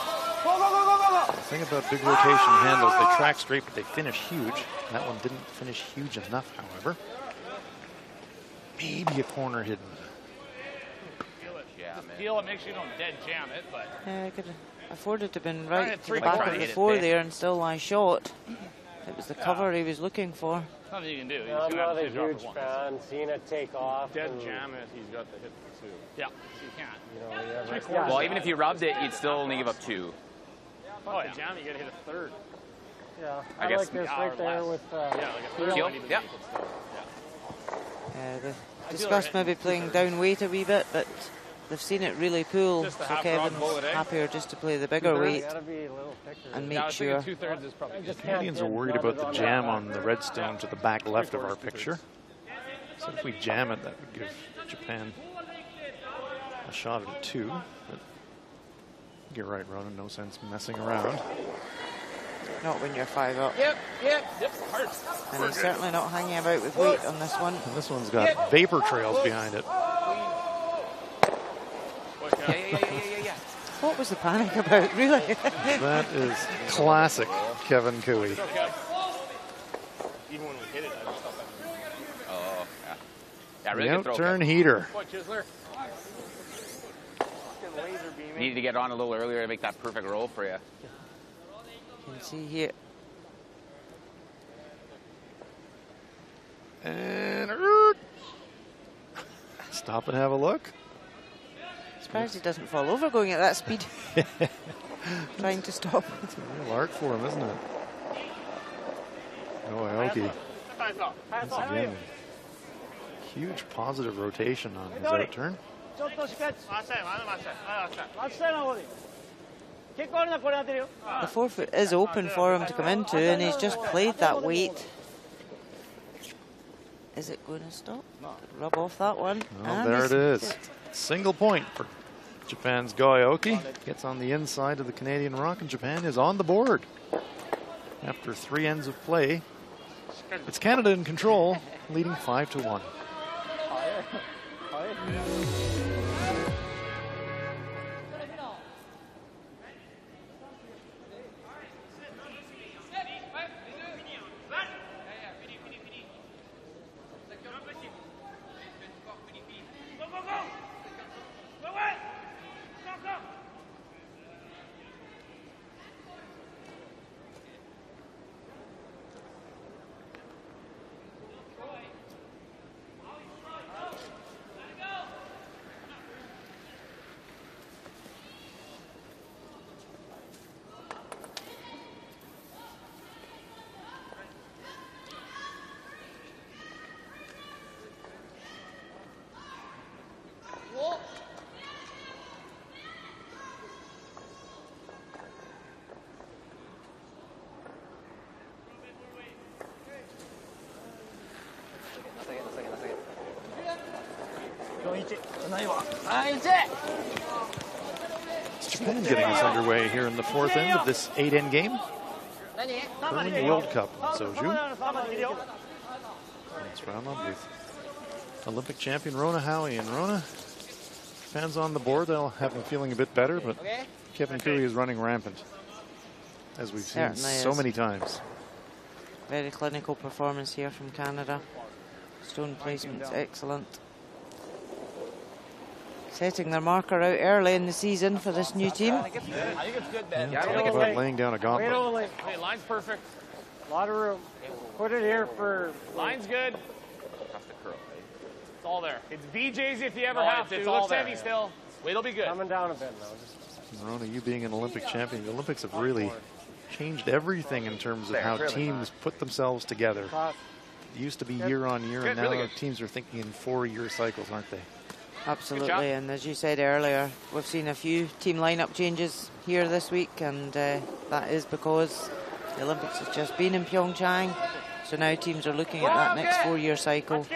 The thing about big rotation handles, they track straight, but they finish huge. That one didn't finish huge enough, however. Maybe a corner hidden. Feel it makes you don't dead jam it, but Yeah, I could have afforded to have been right to the three back quarters. of the floor there and still lie short. It was the cover he was looking for. nothing you can do. You I'm just gonna have not to a drop it huge once. fan. Seeing it take off. Dead and, jam it, he's got the hit too. Yeah, you can't. You know, you have Three quarters. Well, even if you rubbed it, you'd still only give up 2. Oh, yeah. Jam, you gotta hit a third. Yeah, I I guess like this an hour right there less. with Yeah, like a third. Keel? might even Yeah. make it still. They discussed maybe playing down weight a wee bit, but they've seen it really pull. Just So a half Kevin's rod bullet, eh? happier just to play the bigger weight gotta be a little thicker. and Yeah, I make was sure. thinking 2/3 is probably good. Canadians are worried about the jam on the redstone to the back left of our picture. So if we jam it, that would give Japan a shot at a 2. But you're right, Ronan, no sense messing around. Not when you're 5 up. Yep. Hard. And he's certainly not hanging about with weight on this one. And this one's got vapor trails behind it. Yeah. What was the panic about, really? That is classic Kevin Cooey. Even when we hit it, I just thought that. Oh, yeah. Yeah, really The good throw. outturn Kevin. heater. What, Chisler? Needed to get on a little earlier to make that perfect roll for you. You can see here. And stop and have a look. Surprised he doesn't fall over going at that speed. Trying to stop. It's a real art for him, isn't it? Oh, Aoki. Once again, huge positive rotation on his outturn. The forefoot is open for him to come into, and he's just played that weight. Is it going to stop? Rub off that one. Well, And there it he's- is. Single point for Japan's Go Aoki. Gets on the inside of the Canadian rock, and Japan is on the board. After 3 ends of play, It's Canada in control, leading 5-1. It's Japan getting us underway here in the fourth end of this 8-end game. Curling World Cup in Suzhou. Let's round up with Olympic champion Rona Howie. And Rona, fans on the board, they'll have them feeling a bit better, but Kevin Cooey is running rampant, as we've seen so many times. Very clinical performance here from Canada. Stone placement's excellent. Setting their marker out early in the season for this new team. I think it's good, Ben. Yeah, talk about laying down a gauntlet. Hey, line's perfect. A lot of room. Put it here for... Line's good. It's all there. It's BJ's if you ever have to. It's all heavy still. It'll be good. Coming down a bit now. Rona, you being an Olympic champion, the Olympics have really changed everything in terms of how teams put themselves together. It used to be year on year, and now teams are thinking in 4-year cycles, aren't they? Absolutely, and as you said earlier, we've seen a few team lineup changes here this week, and that is because the Olympics has just been in Pyeongchang. So now teams are looking at that next 4-year cycle.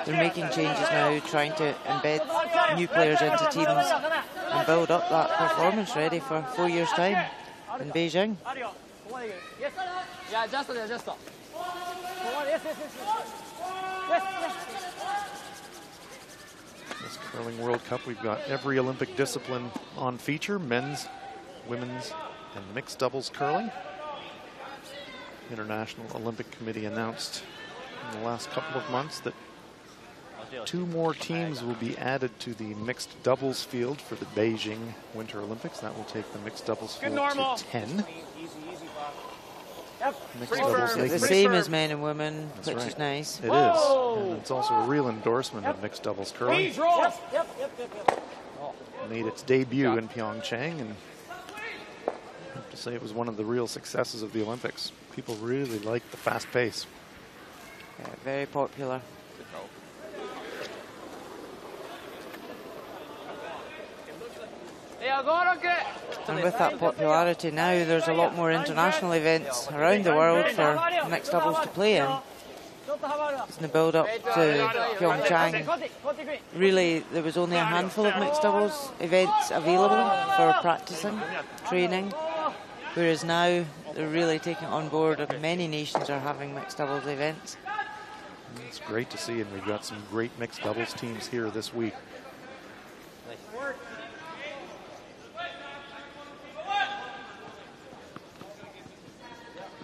They're making changes now, trying to embed new players into teams and build up that performance ready for 4 years' time in Beijing. Yeah, just. This Curling World Cup, we've got every Olympic discipline on feature: men's, women's, and mixed doubles curling. International Olympic Committee announced in the last couple of months that 2 more teams will be added to the mixed doubles field for the Beijing Winter Olympics. That will take the mixed doubles field to 10. Mixed doubles the same as men and women, which is nice. It is. And it's also a real endorsement of mixed doubles curling. Made its debut in Pyeongchang, and I have to say it was one of the real successes of the Olympics. People really like the fast pace. Yeah, very popular. And with that popularity now, there's a lot more international events around the world for mixed doubles to play in. In the build-up to Pyeongchang, really there was only a handful of mixed doubles events available for practicing, training, whereas now they're really taking it on board and many nations are having mixed doubles events. It's great to see, and we've got some great mixed doubles teams here this week.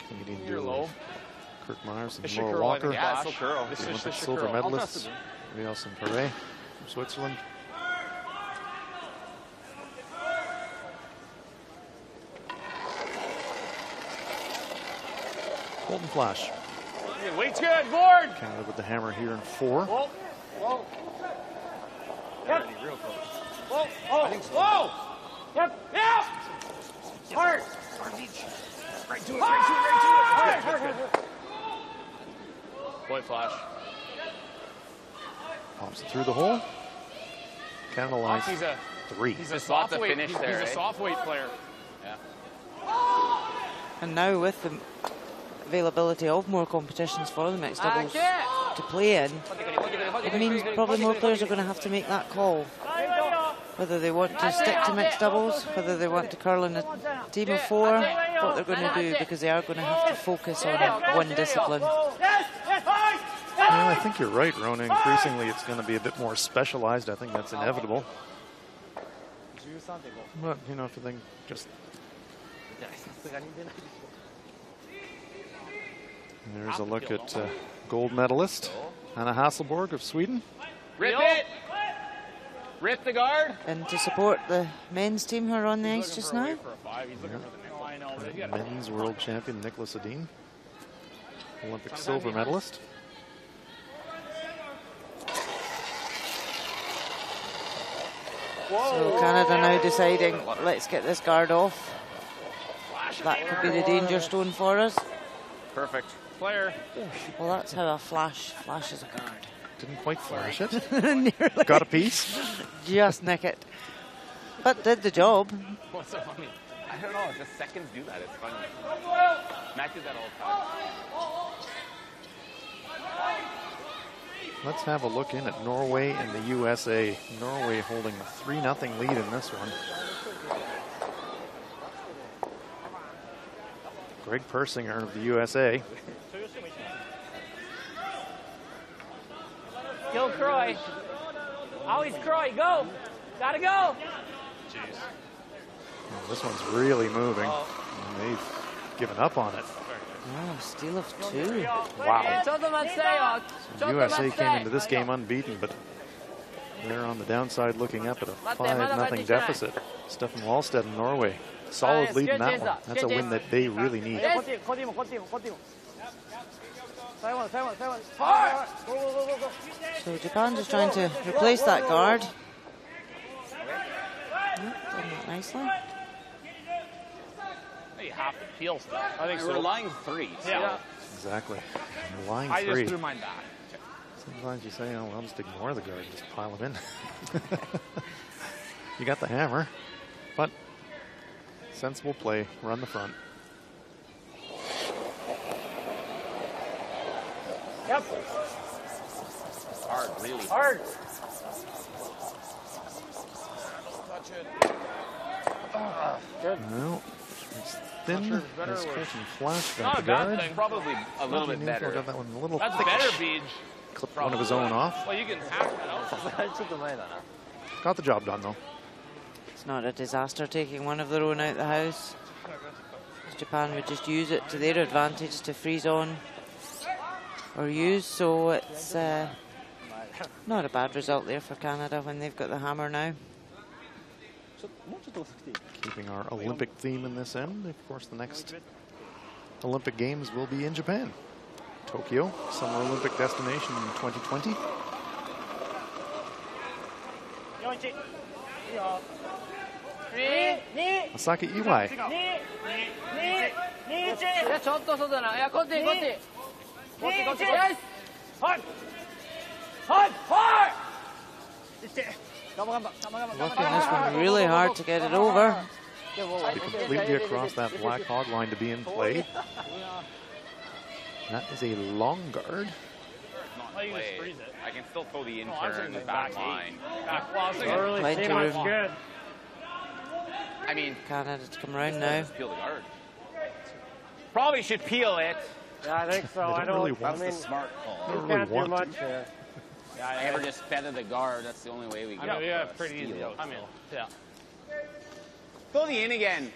Canadian duo, Kirk Myers and Laura Walker, Olympic silver medalists, Rios and Perret from Switzerland. Golden Flash. Weight's good, board. Canada with the hammer here in 4. Whoa. Whoa. Yep. Whoa. Oh. Whoa. Yep. Yep. Hard. Right to it. Hard. Point flash. Pops it through the hole. Canada lines 3. He's a soft weight. He's a soft weight player. Yeah. And now with the availability of more competitions for the mixed doubles to play in, it means probably more players are going to have to make that call. Whether they want to stick to mixed doubles, whether they want to curl in a team of 4, what they're going to do, because they are going to have to focus on one discipline. Yeah, I think you're right, Rona. Increasingly, it's going to be a bit more specialized. I think that's inevitable. But, you know, if you think just... There's a look at gold medalist Anna Hasselborg of Sweden. Rip it! Rip the guard! And to support the men's team who are on the ice just now. Yeah. Men's world champion Nicholas Edin, Olympic silver medalist. So Canada now deciding, let's get this guard off. That could be the danger stone for us. Perfect. Flare. Well, that's how a flashes a guard. Didn't quite flash it. Nearly. Got a piece. Just nick it. But did the job. What's so funny? I don't know, just seconds do that. It's funny. Matt did that all the time. Let's have a look in at Norway and the USA. Norway holding a 3-0 lead in this one. Greg Persinger of the USA. Go, Croy. Always Croy, go. Gotta go. Jeez. Oh, this one's really moving. And they've given up on it. Oh, steal of 2. Wow. So USA came into this game unbeaten, but they're on the downside looking up at a 5-0 deficit. Stefan Wallstedt in Norway. Solid lead in that one. That's a win that they really need. So Japan just trying to replace that guard. Done that nicely. You have to peel stuff. I think we're relying 3. So. Yeah. Exactly. Relying 3. I just threw mine back. Sometimes you say, oh, well, I'll just ignore the guard, just pile them in. You got the hammer, but sensible play, run the front. Yep. Hard, really. Hard. Touch it. Good. Well, it's thin. It's catching flash Not back a the bad guard. thing. Probably a little bit better. Got that one a little That's thick. better, Beej. Clipped one of his own off. Well, you can hack that out. Got the job done, though. It's not a disaster taking one of their own out the house. Japan would just use it to their advantage to freeze on or use, so it's not a bad result there for Canada when they've got the hammer now. Keeping our Olympic theme in this end. Of course, the next Olympic Games will be in Japan. Tokyo, summer Olympic destination in 2020. Asaki Iwai. Working this one really hard to get it over. Be completely across that black hog line to be in play. That is a long guard. I can still throw the intern in the back line. Plenty of room. I mean, Canada to come around now. Peel the guard. Probably should peel it. Yeah, I think so. I don't really That's want the smart call. You can't do much here. I ever just feather the guard. That's the only way we I got. mean, yeah, pretty easy. I mean, yeah. Throw the in again.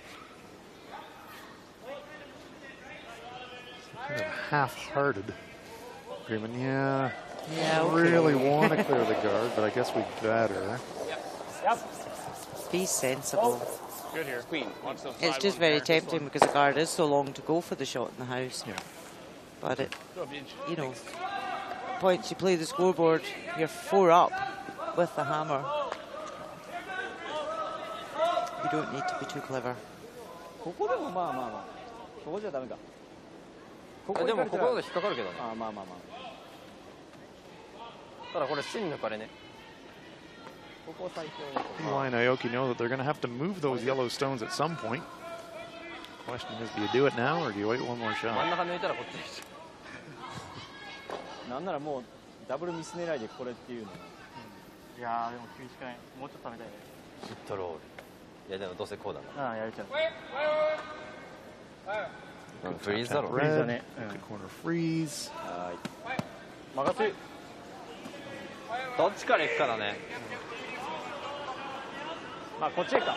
Kind of half-hearted agreement. Yeah, Yeah, really want to clear the guard, but I guess we better. Yep. Be sensible. Good here. Queen. Watch those It's side just ones very there. tempting because the guard is so long to go for the shot in the house. Yeah. But it, Go, Beej. you know, points you play the scoreboard, you're 4 up with the hammer. You don't need to be too clever. ここでもまあまあまあ。ここじゃダメか。でもここが引っかかるけどね。あまあまあまあ。ただこれ芯抜かれね。ここ最強に。 Iwai and Aoki know that they're going to have to move those yellow stones at some point. Question is, do you do it now or do you wait one more 真ん shot? 中抜いたらこっちでしなんならもうダブルミス狙いでこれっていうの。ょ。いやーでも厳しくない。もうちょっと食べたいね。ヒットロール。いやでもどうせこうだな。ああやれちゃう。Good tap, tap, red. Good corner freeze. 曲がってどっちから行くからね。まあこっちへか。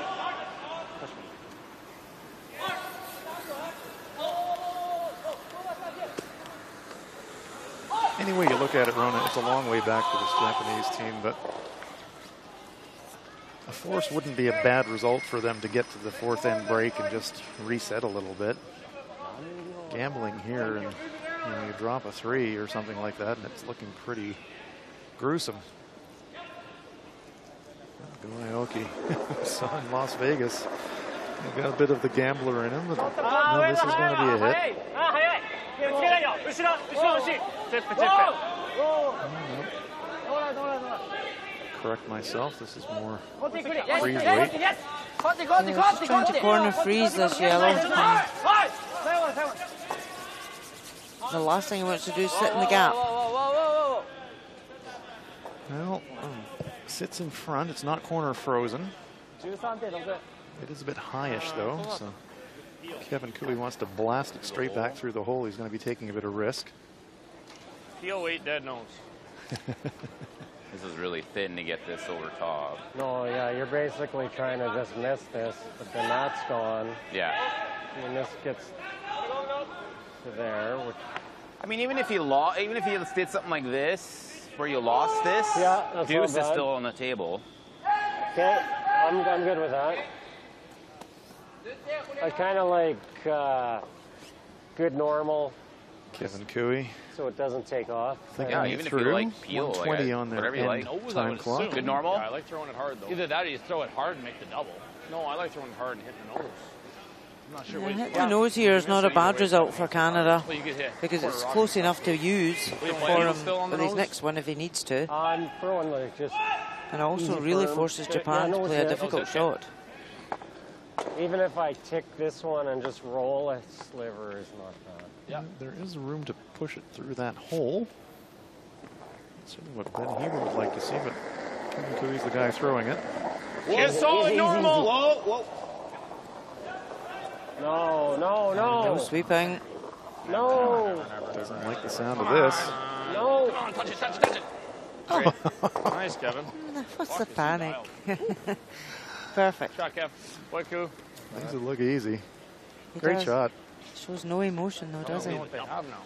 Any way you look at it, Rona, it's a long way back for this Japanese team, but a force wouldn't be a bad result for them to get to the fourth end break and just reset a little bit. Gambling here, and you drop a 3 or something like that, and it's looking pretty gruesome. Goyoki saw in Las Vegas. He's got a bit of the gambler in him, but no, this is going to be a hit. Correct myself, this is more freeze weight. Yeah, just trying to corner freeze this yellow. The last thing he wants to do is sit in the gap. Well, sits in front, it's not corner frozen. It is a bit highish though, so Kevin Cooey wants to blast it straight back through the hole. He's going to be taking a bit of risk. Heel weight, dead nose. This is really thin to get this over top. No, yeah, you're basically trying to just miss this, but then that's gone. Yeah. And this gets to there. Which... I mean, even if you did something like this, where you lost this, yeah, deuce is still on the table. Okay, I'm good with that. I kind of like good normal. Kevin Cooey. So it doesn't take off. Yeah, even if you like peel, 120 on there. Whatever you like. Time clock. Good normal. Yeah, I like throwing it hard though. Either that or you throw it hard and make the double. No, I like throwing it hard and hit the nose. I'm not sure. Hit the nose here is not a bad result for Canada because it's close enough to use for him with his next one if he needs to. I'm throwing like just. And also really forces Japan to play a difficult shot. Even if I tick this one and just roll a sliver is not bad. Yeah, there is room to push it through that hole. That's certainly what Ben Heber would like to see, but Kevin Cooey's the guy throwing it. Get solid normal. Whoa. No. No sweeping. No. Doesn't like the sound of this. No. Come on, touch it. Oh. Nice, Kevin. What's the panic? Perfect. Shot, Kev. Waiku. Things would look easy. He Great does. shot. Shows no emotion though, does he? What they have now.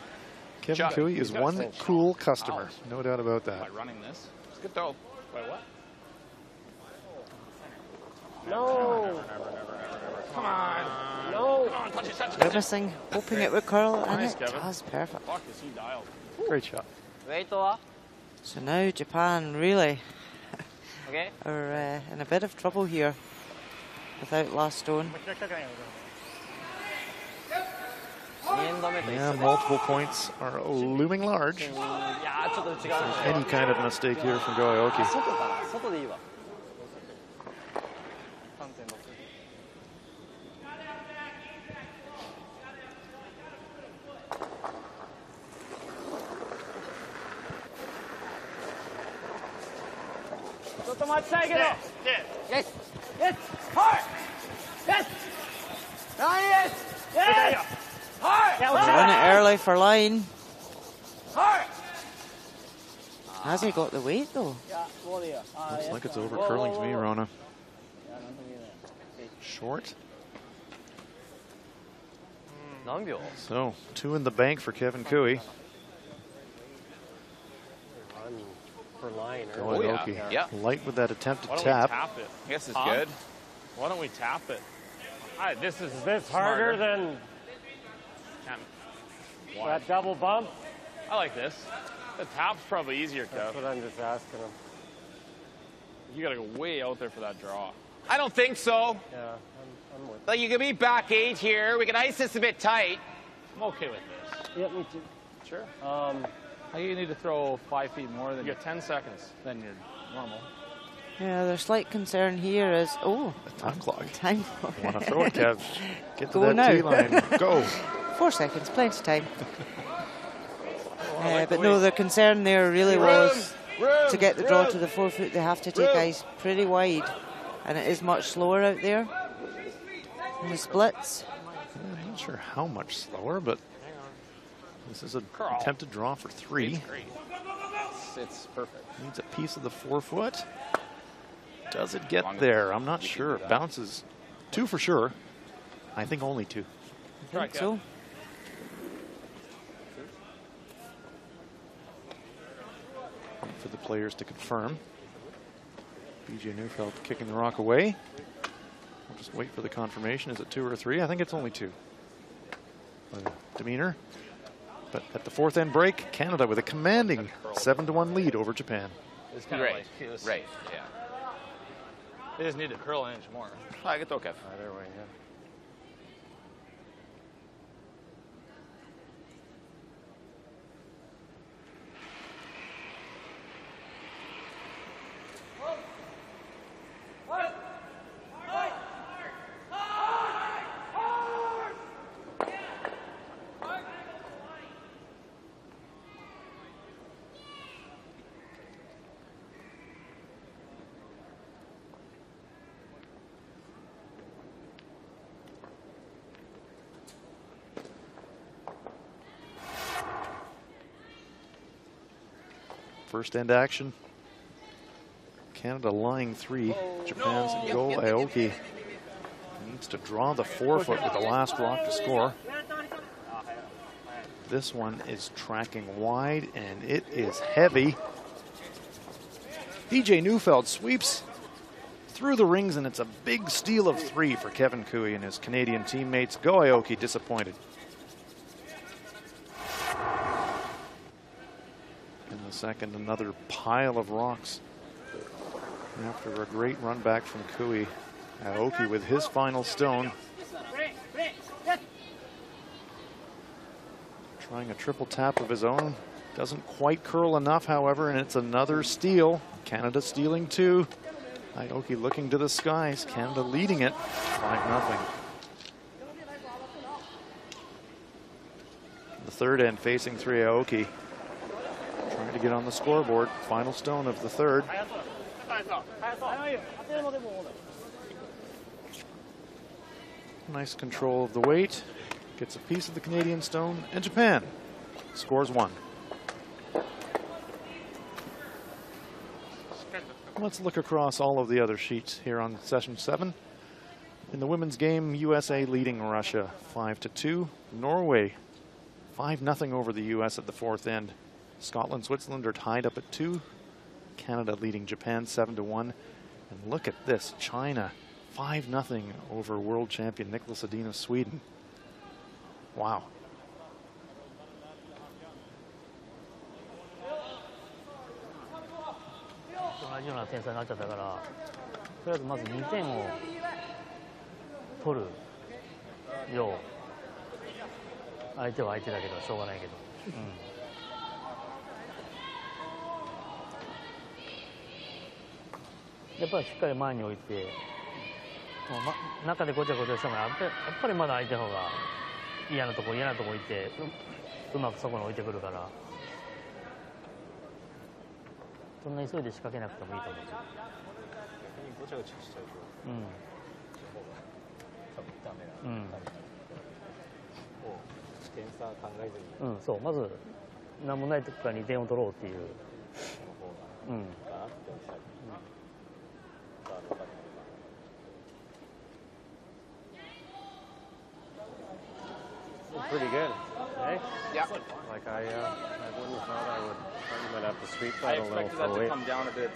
Kevin Cooey is one cool customer. No doubt about that. By running this. It's good throw. Wait, what? No. Come on. No. Come on, touch it. Grimacing, hoping it would curl, and Nice, it Kevin. does. Perfect. Fuck, is he dialed? Great shot. So now Japan really Okay. are in a bit of trouble here without last stone. Yeah, multiple points are looming large. If there's any kind of mistake here from Goyoki. Yes. Hard. Yes. Yes. Hard. Run it early for line. Hard. Has he got the weight though? Looks like it's over curling to me, Rona. Short. So 2 in the bank for Kevin Cooey. For line. Goyoki. Yeah. Light with that attempt to Why don't tap. we tap it? I guess it's good. Why don't we tap it? This is This harder than Why? that double bump? I like this. The tap's probably easier, That's Kev. what I'm just asking him. You gotta go way out there for that draw. I don't think so. Yeah, I'm with Like you can be back 8 here. We can ice this a bit tight. I'm okay with this. you. Yeah, me too. Sure. I think you need to throw 5 feet more You than get 10 seconds. your normal. Yeah, their slight concern here is The time clock. time clock. Want to throw it, Kev? Get to Go that now. tee line. Go. 4 seconds, plenty of time. But no, the concern there really was to get the draw to the 4 foot. They have to take ice pretty wide, and it is much slower out there in the splits. Not sure how much slower, but this is an attempted draw for 3. It's perfect. Needs a piece of the forefoot. Does it get there? I'm not sure. Bounces 2 for sure. I think only 2. I think so. For the players to confirm. BJ Neufeld kicking the rock away. We'll just wait for the confirmation. Is it 2 or 3? I think it's only 2. Demeanor. But at the 4th end break, Canada with a commanding 7-1 lead over Japan. It's kind of like this. Right, yeah. They just need to curl an inch more. I get okay. Either way, yeah. First end action. Canada lying 3. Japan's Go Aoki needs to draw the forefoot with the last rock to score. This one is tracking wide and it is heavy. BJ Neufeld sweeps through the rings and it's a big steal of 3 for Kevin Cooey and his Canadian teammates. Go Aoki disappointed. Second, another pile of rocks after a great run back from Cooey. Aoki with his final stone. Trying a triple tap of his own. Doesn't quite curl enough, however, and it's another steal. Canada stealing 2. Aoki looking to the skies. Canada leading it 5-0. The 3rd end facing 3 Aoki. Trying to get on the scoreboard. Final stone of the 3rd. Nice control of the weight. Gets a piece of the Canadian stone. And Japan scores 1. Let's look across all of the other sheets here on session 7. In the women's game, USA leading Russia 5-2. Norway 5-0 over the US at the 4th end. Scotland, Switzerland are tied up at 2. Canada leading Japan 7-1. And look at this, China 5-0 over world champion Nicholas Edin of Sweden. Wow. 同じような点差になっちゃったから、とりあえずまず2点を取るよう。相手は相手だけどしょうがないけど。やっぱりしっかり前に置いて、中でごちゃごちゃしてもやっぱりまだ相手の方が嫌なとこ置いて、うまくそこに置いてくるから、そんな急いで仕掛けなくてもいいと思う。ごちゃごちゃしちゃうと、多分ダメな。点差考えずに。そう、まず何もないとこから2点を取ろうっていう。Pretty good. Eh? Yeah. Like I wouldn't have thought I would. You might have to sweep that I a little expected for that to weight. come down a bit,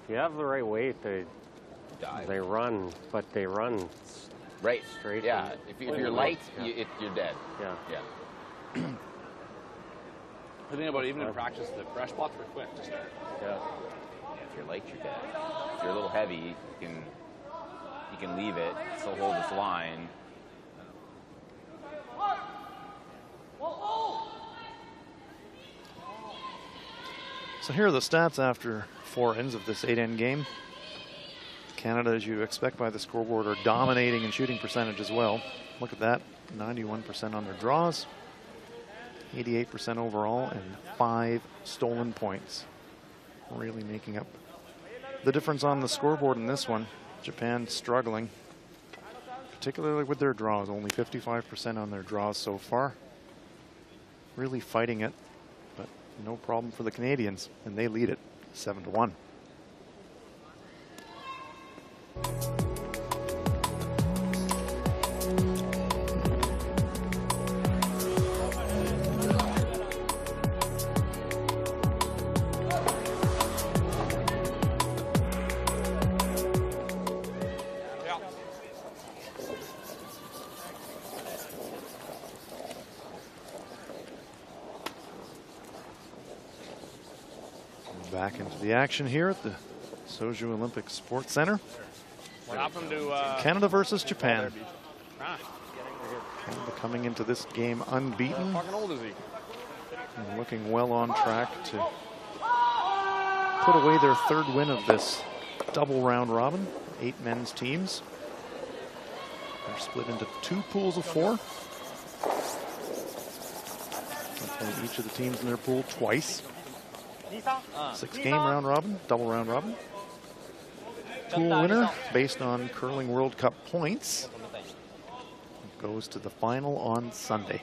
If you have the right weight, they run, but they run right straight. Yeah. If you're light, you're dead. Yeah. Yeah. The thing about it, even in practice, the fresh spots are quick to start. Yeah. If you're light, you're dead. If you're a little heavy, you can leave it, still hold this line. So here are the stats after 4 ends of this 8-end game. Canada, as you expect by the scoreboard, are dominating in shooting percentage as well. Look at that, 91% on their draws, 88% overall, and 5 stolen points. Really making up the difference on the scoreboard in this one. Japan struggling, particularly with their draws. Only 55% on their draws so far. Really fighting it, but no problem for the Canadians, and they lead it 7-1. Back into the action here at the Suzhou Olympic Sports Center. What happened to Canada versus Japan. Canada coming into this game unbeaten. How fucking old is he? And looking well on track to put away their third win of this double round robin. 8 men's teams. They're split into 2 pools of 4. They'll play each of the teams in their pool twice. 6-game round robin, double round robin. Pool winner, based on Curling World Cup points, goes to the final on Sunday.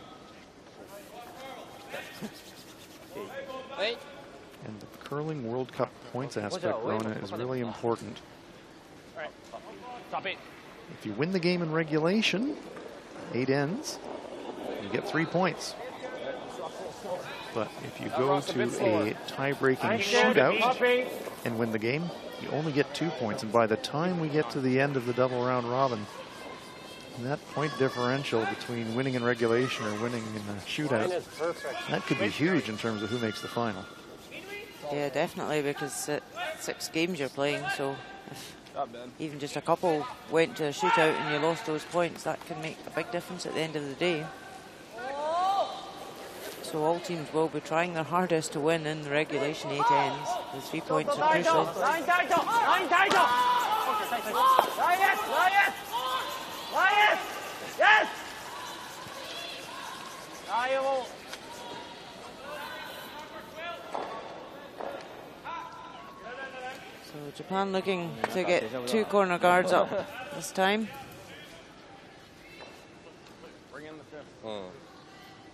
And the Curling World Cup points aspect, Rona, is really important. If you win the game in regulation, 8 ends, you get 3 points. But if you go to a tie-breaking shootout and win the game, you only get 2 points. And by the time we get to the end of the double round robin, that point differential between winning in regulation or winning in a shootout, that could be huge in terms of who makes the final. Yeah, definitely, because 6 games you're playing, so if even just a couple went to a shootout and you lost those points, that can make a big difference at the end of the day. So all teams will be trying their hardest to win in the regulation 8 ends. The 3 points are crucial. So Japan looking to get 2 corner guards up this time.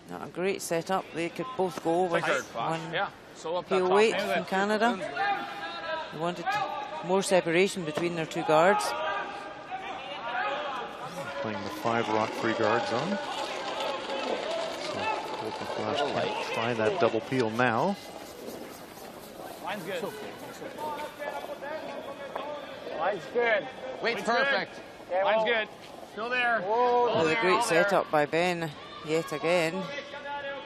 Not a great setup. They could both go with one heel weight from Canada. They wanted more separation between their 2 guards. Playing the 5 rock-free guards on. So Colton Flash can try that double peel now. Line's good. Line's good. Weight's perfect. Line's good. Still there. Oh, the great setup by Ben yet again.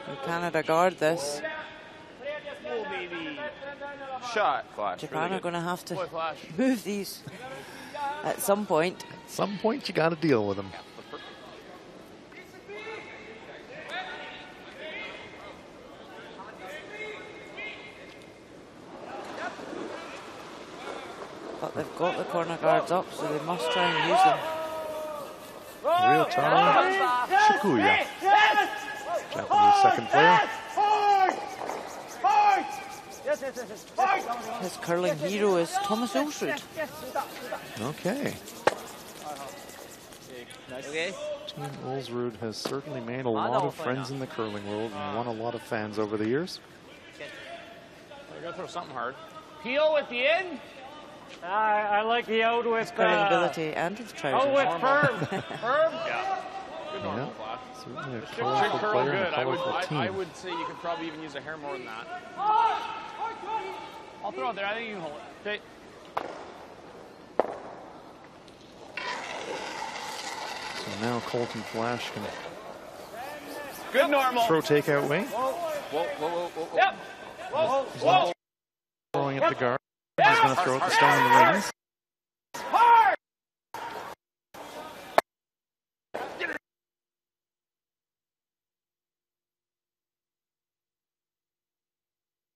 Can Canada guard this? Shot, Flash. Japan are going to have to move these at some point. At some point, you got to deal with them. But they've got the corner guards up, so they must try and use them. Ryotaro Shikuya, Japanese second player. His curling hero is Thomas Ulsrud. Okay. Team Ulsrud has certainly made a lot of friends in the curling world and won a lot of fans over the years. We're going to throw something hard. Peel with the in. I like the out with curling ability and his trousers. Oh, with firm. Firm? Yeah. Good normal, Flash. Certainly a Should colorful curl player and a good. colorful team. I would say you could probably even use a hair more than that. I'll throw it there. I think you can hold it. Okay. So now Colton Flash can Good normal. throw takeout weight. Yep. Whoa, whoa. Throwing at the guard. He's going to throw at the stone in the rings. Hard.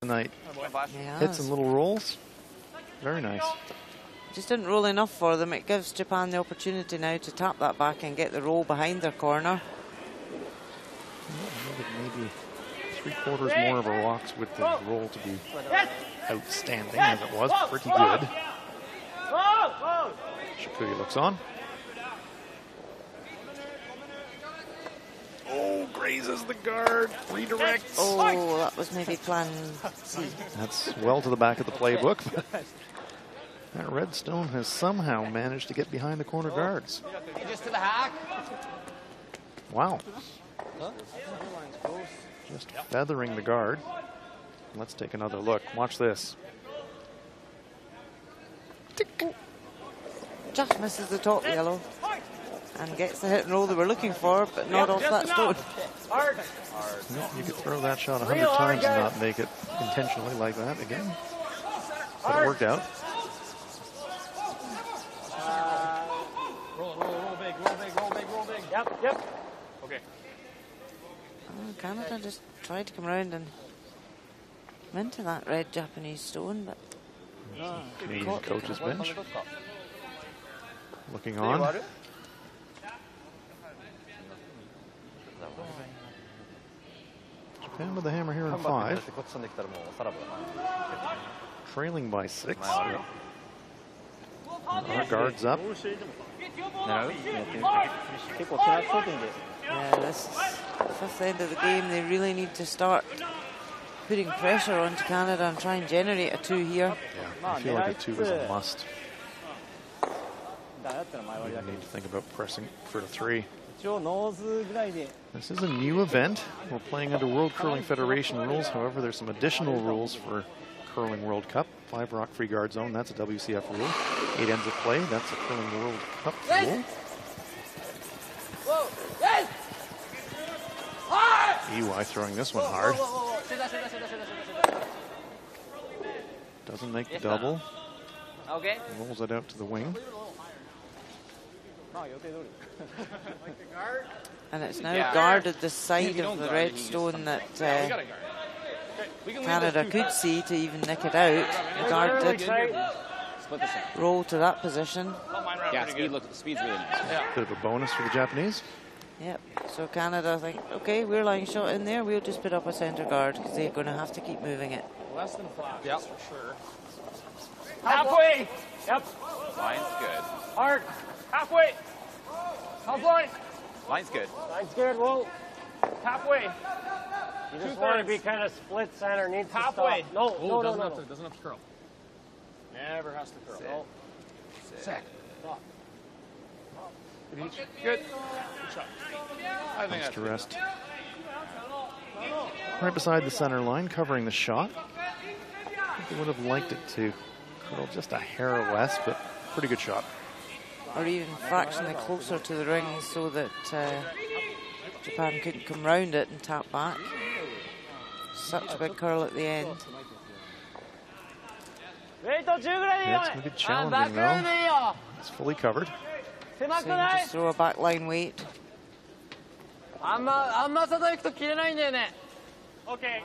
Tonight. Yeah, Hits and little rolls. Very nice. just didn't roll enough for them. It gives Japan the opportunity now to tap that back and get the roll behind their corner. Maybe 3/4 more of a rocks with the roll to be outstanding as it was. Pretty good. Shikuyi looks on. Oh, grazes the guard. Redirects. Oh, that was maybe plan C. That's well to the back of the playbook. That Redstone has somehow managed to get behind the corner guards. Just to the hack. Wow. Just feathering the guard. Let's take another look. Watch this. Just misses the top yellow and gets the hit and roll they were looking for, but not off that stone. No, you could throw that shot 100 times and not make it intentionally like that again. But it worked out. Roll big. Yep. Okay. Oh, Canada just tried to come around and come into that red Japanese stone, but Canadian coach's bench. Looking on. Japan with the hammer here in 5. Trailing by 6. Our guards up. yeah, this is the 5th end of the game. They really need to start putting pressure onto Canada and try and generate a 2 here. Yeah, I feel like a 2 is a must. We need to think about pressing for the 3. This is a new event. We're playing under World Curling Federation rules. However, there's some additional rules for Curling World Cup. 5 rock free guard zone, that's a WCF rule. 8 ends of play, that's a Curling World Cup rule. EY throwing this one hard. Doesn't make the double. Okay. Rolls it out to the wing. And it's now guarded the side of the red stone that Canada could see to even nick it out. The guard did roll to that position. Yeah, speed's really nice. Bit of a bonus for the Japanese. Yep, so Canada think, okay, we're lying shot in there, we'll just put up a centre guard because they're going to have to keep moving it. Less than 5, that's for sure. Halfway. Yep. Line's good. Hard. Halfway. Half line. Line's good. Line's good. Whoa. Halfway. You just want to be kind of split center. Needs halfway. To stop. No. Doesn't have to curl. Never has to curl. Sick. Good. Good shot. I think Comes that's to rest. Right beside the center line, covering the shot. I think they would have liked it to curl just a hair less, but pretty good shot. Or even fractionally closer to the ring so that Japan couldn't come round it and tap back. Such a big curl at the end. Yeah, it's going to be challenging though. It's fully covered. So you can just throw a backline weight. Okay.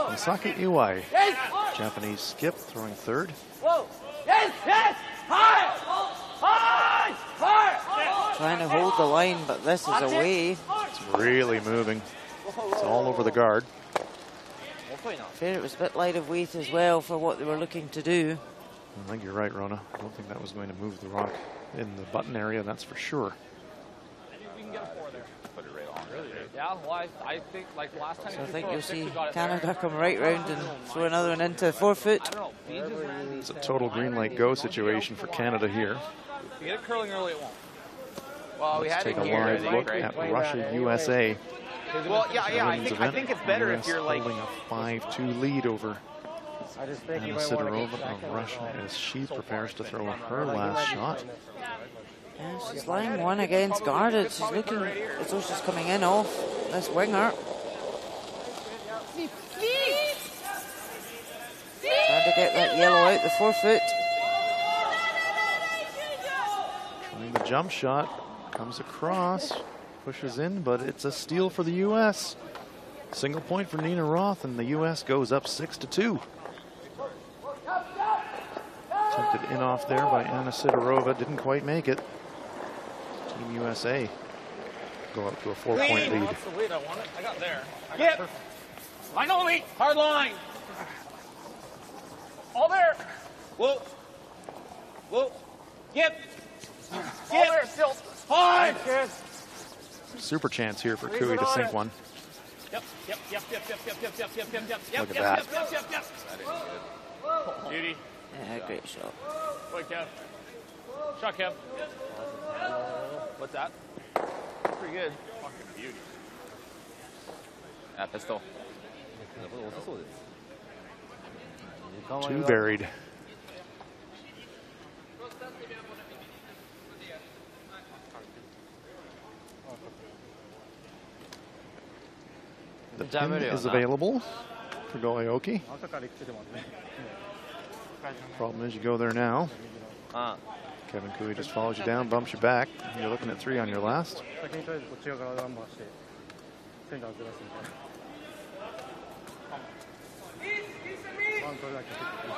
Misaki Iwai, Japanese skip, throwing 3rd. Whoa! Yes! High! Trying to hold the line, but this is away. It's really moving. It's all over the guard. Fair, it was a bit light of weight as well for what they were looking to do. I think you're right, Rona. I don't think that was going to move the rock in the button area, that's for sure. We can get a 4 there. Put it right on. Really? Yeah, well, I think like last time. So I think you'll see Canada come right round and throw another one into 4-foot. It's a total green light go situation for Canada here. If you get it curling early, it won't. Well, Let's take a live look at Russia-USA. Well, yeah. I think it's better if you're like holding a 5-2 lead over Anna Sidorova of Russia as she prepares to throw her last shot. Yeah, she's lying one against guarded. She's looking as though she's coming in off this winger. Trying to get that yellow out the 4-foot. Trying the jump shot. Comes across. Pushes in, but it's a steal for the U.S. Single point for Nina Roth, and the U.S. goes up 6-2. Attempted in off there by Anna Sidorova. Didn't quite make it. Team USA go up to a 4-point lead. That's the weight I want it. I got there. I got Yep. perfect. Line only. Hard line. All there. Whoa. Whoa. Yep. All there still. Hard. Super chance here for Cooey to sink one. Yep. Yep. Yep. Yep. Yep. Yep. Yep. Yep. Yep. Yep. Yep. Look at Yep. that. Yep. Yep. Yep. Beauty. Yeah, great shot. Wait, Kev. Shot, Kev. What's that? Pretty good. Fucking beauty. Pistol. Two buried. The pin is available for Goaoki. Problem is you go there now. Kevin Cooey just follows you down, bumps you back. You're looking at 3 on your last.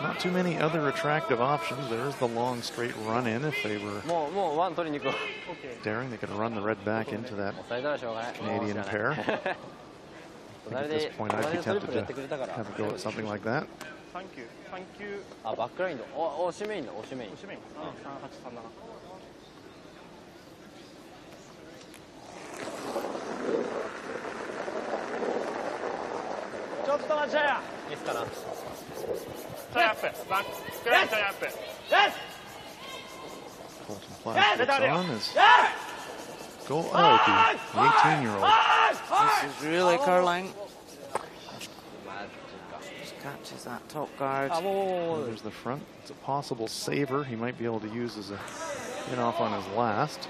Not too many other attractive options. There's the long straight run in if they were daring. They could run the red back into that Canadian pair. I think at this point I'd be tempted to have a go at something like that. Thank you. Thank you. あ、バックラインの、お、押しメインの、押しメイン。押しメイン。3837。ちょっと待ちや。いいっすかな。Tie up it. Back. Yes. Tie up it. Yes. Colton Platt puts on his Goaoki, the 18-year-old. This is really curling. Just catches that top guard. There's the front. It's a possible saver he might be able to use as a in-off on his last.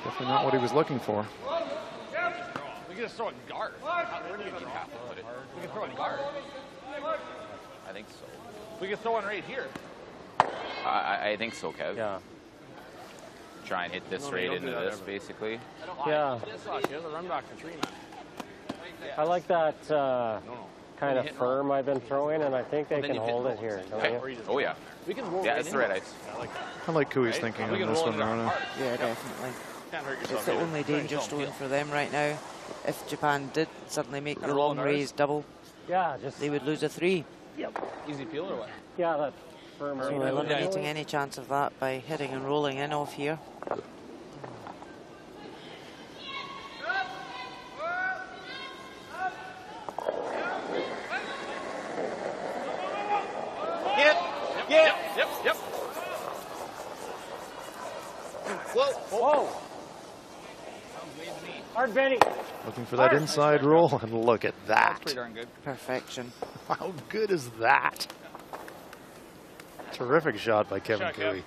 Definitely not what he was looking for. We can just throw a guard. Where do you keep half of it? We can throw a guard. I think so. We can throw one right here. I think so, Kev. Yeah. Try and hit this right into this, basically. Yeah. Here's a run back for 3 now. I like that kind of firm I've been throwing, and I think they can hold it here. Don't you? Oh, yeah. We can roll Yeah, right it's the right ice. I like Cooey's thinking on this one, Rona. Yeah, definitely. Can't hurt It's yourself. the only danger zone for them right now. If Japan did suddenly make the long raised double, Yeah, just they would lose a 3. Easy peel or what? yeah, that firm. So eliminating any chance of that by hitting and rolling in off here. Yep. Whoa! Hard Benny. Looking for that inside roll, and look at that. Pretty darn good. Perfection. How good is that? Terrific shot by Kevin Cooey.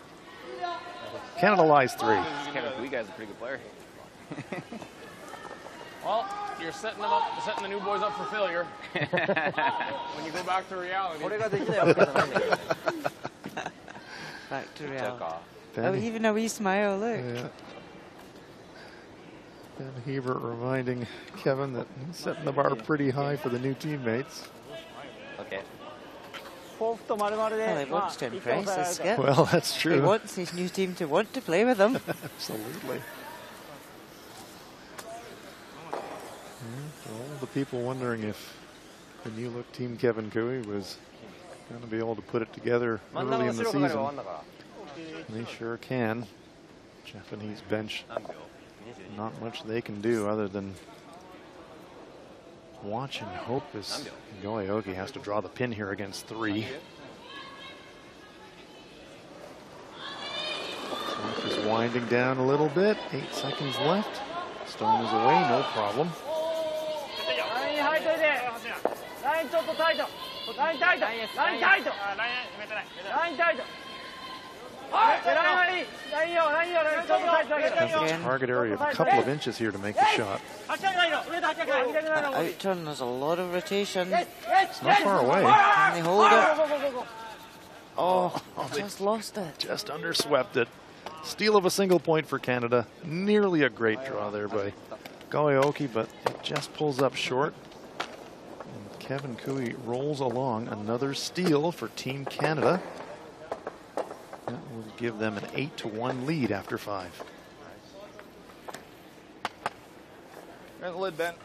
Canada lies 3. Kevin Cooey guy's a pretty good player. Well, you're setting them up, setting the new boys up for failure. When you go back to reality. Back to reality. Ben, Oh, even a wee smile, look. yeah. Ben Hebert reminding Kevin that he's setting the bar pretty high for the new teammates. Okay. Well, he wants to impress his skip. Well, that's He true. wants his new team to want to play with him. Absolutely. For all the people wondering if the new look team Kevin Cooey was going to be able to put it together early in the season, they sure can. Japanese bench, not much they can do other than watch and hope as Goaoki has to draw the pin here against 3. Clock is winding down a little bit. 8 seconds left. Stone is away, no problem. Kevin's target area of a couple of inches here to make the shot. That out turn, there's a lot of rotation. It's not far away. Can they hold it? Oh, just lost it. Just underswept it. Steal of a single point for Canada. Nearly a great draw there by Goaoki, but it just pulls up short. And Kevin Cooey rolls along. Another steal for Team Canada. That will give them an 8-1 lead after 5. Got the lid bent.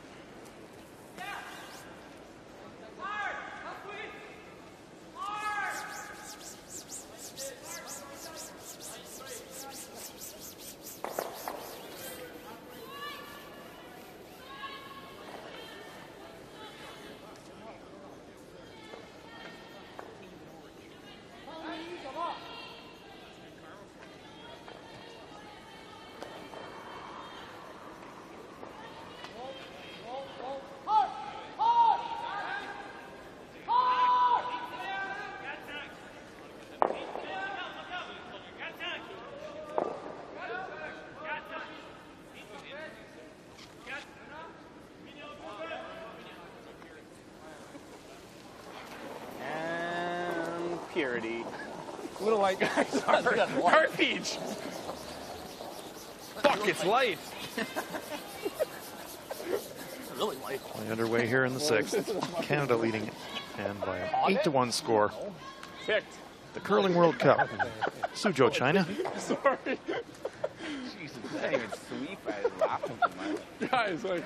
Purity. Little white guys. Heart peach. Fuck, it's light. Really light. Play underway here in the 6th. Canada leading it, and by an 8-1 score. Picked. The Curling World Cup. Suzhou, China. Sorry. Jesus, that even sweep. I was laughing too much. Guys, like.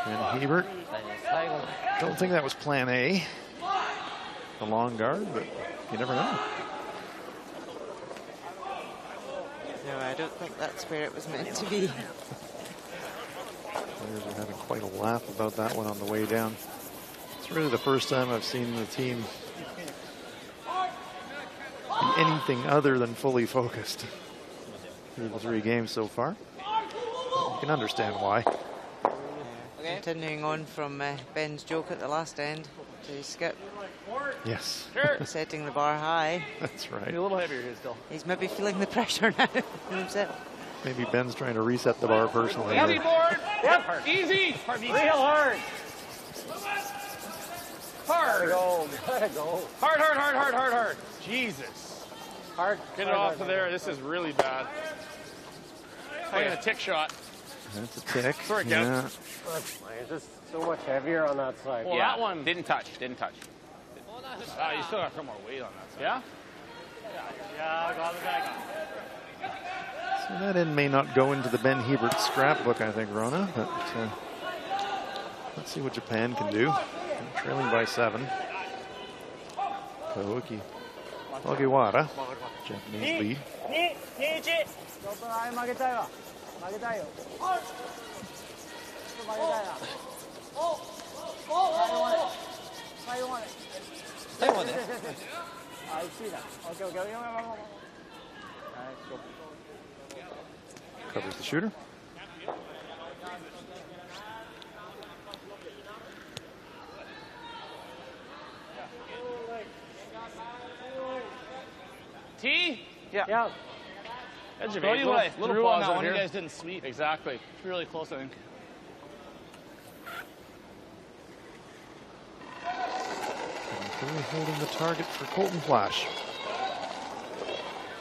And Hebert. Don't think that was plan A. The long guard, but you never know. No, I don't think that's where it was meant to be. Players are having quite a laugh about that one on the way down. It's really the first time I've seen the team be anything other than fully focused through the 3 games so far. You can understand why. Continuing on from Ben's joke at the last end to Skip. Yes. Setting the bar high. That's right. Be a little heavier here still. He's maybe feeling the pressure now himself. Maybe Ben's trying to reset the bar personally. Easy board. Yep. Easy. Real hard. Hard. Go. Go. Hard. Jesus. Hard. Get it off of there. This is really bad. Taking a tick shot. That's a tick. Sorry, Kev. Yeah. That's fine. It's just so much heavier on that side. Well, that one didn't touch. You still got to put more weight on that. Yeah? So that end may not go into the Ben Hebert scrapbook, I think, Rona, but let's see what Japan can do. They're trailing by 7. Koiki Ogiwara, Japanese lead. Covers the shooter. T? Yeah. Edge of Go 8. your way. Little Through on pause that out one. here. You guys didn't sweep. Exactly. It's really close, I think. Really holding the target for Colton Flash.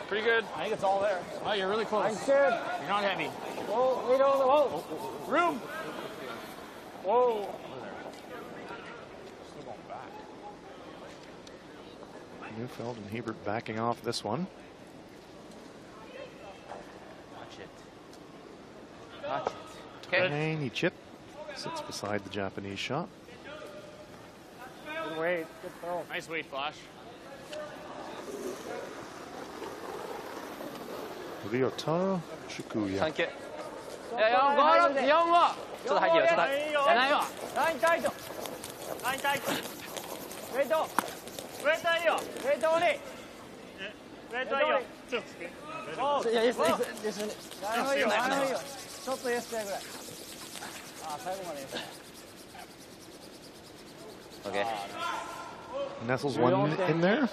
Pretty good. I think it's all there. Oh, you're really close. I'm good. You're not heavy. Whoa, wait on the whoa. Room. Whoa. Still going back. Neufeld and Hebert backing off this one. Watch it. Watch it. Tiny chip sits beside the Japanese shot. Good weight. Good throw. Nice weight, Flash. Ryota Shukuya. 3球。4個。4個。ちょっと入ってよ。ちょっと入ってよ。やないわ。ラインタイト。ラインタイト。ウェイト。ウェイトいいよ。ウェイトオリ。ウェイトいいよ。おう。いや、です。何もいいよ。何もいいよ。ちょっとイエスぐらい。あ、最後までイエス。Okay. Nestles one in there.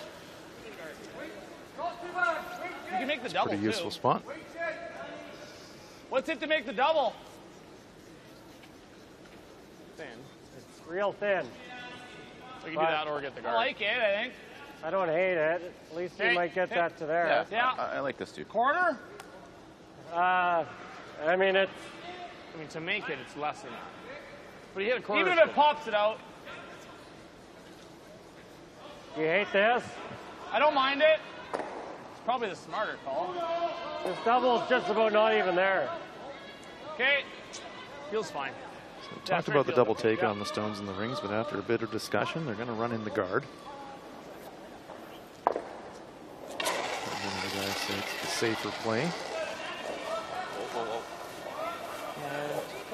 You can make the double, Pretty useful too. spot. What's it to make the double? Thin. It's real thin. So you can do that or get the I guard. like it, I think. I don't hate it. At least you Hey, might get hey. that to there. Yeah. I like this too. Corner? I mean, it's. I mean, to make it, it's less than that. But he hit a corner. Even if it pops it out. You hate this? I don't mind it. It's probably the smarter call. This double's just about not even there. Okay. Feels fine. So we talked about the double take on the stones in the rings, but after a bit of discussion, they're going to run in the guard. And then the guys say it's the safer play.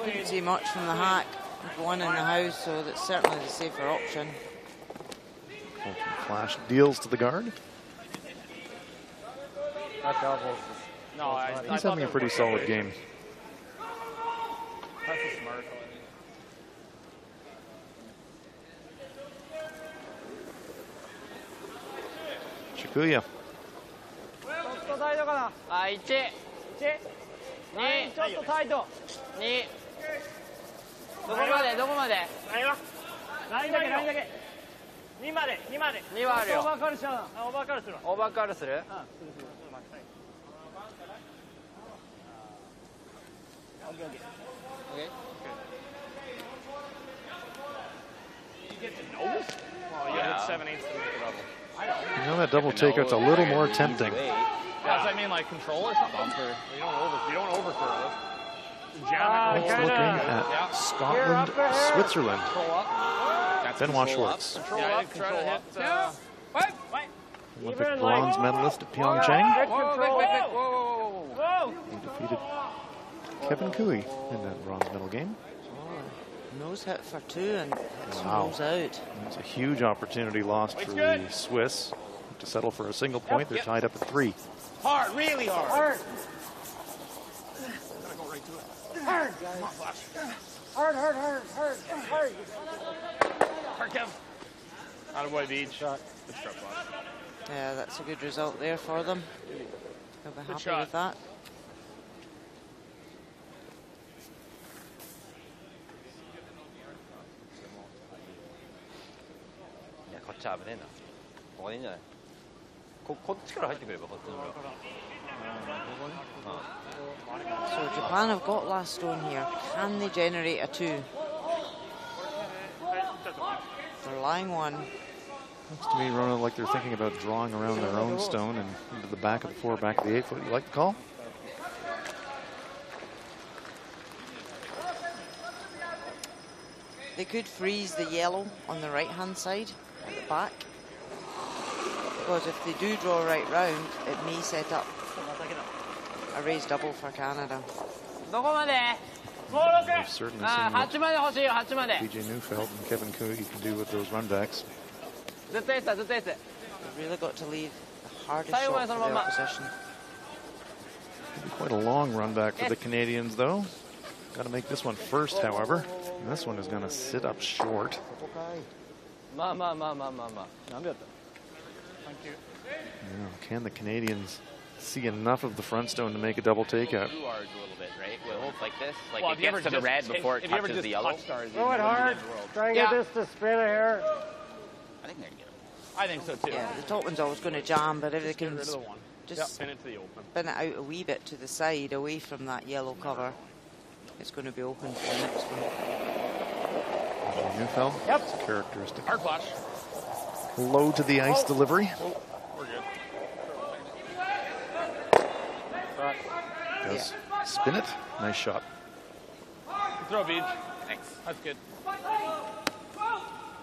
Couldn't see much from the hack. One in the house, so that's certainly the safer option. Flash deals to the guard. No, He's having a pretty solid game. That's a smart Chikuya. はい、1、2、ちょっとタイト。2、どこまでどこまで？ラインだけラインだけ。2まで2まで。2はあるよ。オーバーカールしちゃうな。オーバーカールするわ。オーバーカールする？うん。する。オッケーオッケー。Well, you hit 7/8 to make a double. You know that double takeout's a little more tempting. Yeah, so I mean like control or something. You don't overcurl it. Jam it. Let's look at Scotland, Switzerland. Benoit Schwartz. Yeah, try to hit. Olympic bronze medalist at Pyeongchang. Whoa! He defeated Kevin Cooey in that bronze medal game. Nose hit for 2 and Wow. rolls out. It's a huge opportunity lost for the Swiss to settle for a single point. They're tied up at 3. Hard, really hard. Hard. Gotta go right to it. Hard. Come on, Flash. Hard. Hard, Kev. Out of way, Beach. Good shot, Flash. Yeah, that's a good result there for them. They'll be happy shot. with that. So Japan have got last stone here. Can they generate a 2? They're lying 1. Looks to me, Rona, like they're thinking about drawing around their own stone and into the back of the 4, back of the 8 foot. You like the call? They could freeze the yellow on the right-hand side at the back. Because if they do draw right round, it may set up a raised double for Canada. どこまで？ We've certainly あ、 seen 8まで欲しいよ、8まで。 PJ Neufeld and Kevin Cooey can do with those runbacks. ずっとやってた、ずっとやってた。 They've really got to leave the hardest 最後ま shot でそ for のまん the ま。 opposition. It'll be quite a long run back for the Canadians, though. Got to make this one first, however. And this one is going to sit up short. まあまあまあまあまあまあ。何秒だった？ Yeah, can the Canadians see enough of the front stone to make a double takeout? Two R's a little bit, right? Will, like this? Like Well, it gets to the red before it touches the yellow? Throw it hard. Try and get this to spin a hair. I think they're going to get it. I think so too. Yeah, the top one's always going to jam, but if they can Get rid of the one. just Spin it to the open. spin it out a wee bit to the side, away from that yellow cover, it's going to be open for the next one. Neufeld? Yep. It's a characteristic. Hard Flash. Low to the ice delivery. We're good. Does spin it. Nice shot. Good throw, Beach. Thanks. That's good.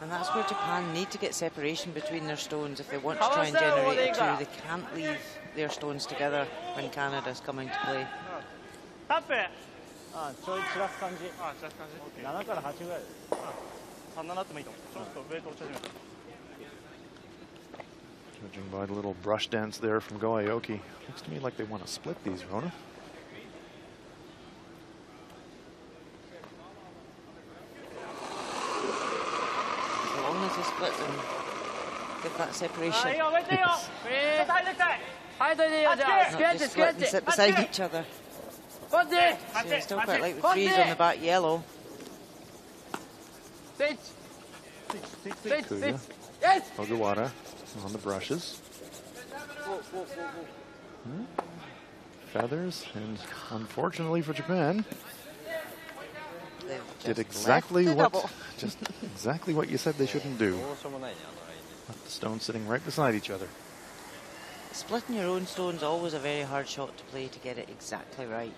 And that's where Japan need to get separation between their stones if they want to try and generate a 2. They can't leave their stones together when Canada's coming to play. タップ。あ、ちょい散らす感じ。あ、散らす感じ。7から8ぐらい。3、7ってもいいと思う。ちょっとウェイト落ち始めた。 Judging by the little brush dance there from Go Aoki. Looks to me like they want to split these, Rona. As long as they split them, get that separation. いいよ、ウェイトいいよ。ちょっと入ってきたい。はい、それでいいよ、じゃあ。 Not just split and sit beside each other. こっち。 So I still quite like the freeze on the back yellow. スイッチ。スイッチ、スイッチ。 Kuya. Yes! Ogawara on the brushes. Feathers, and unfortunately for Japan, did exactly what you said they shouldn't do. Left the stones sitting right beside each other. Splitting your own stone's always a very hard shot to play to get it exactly right.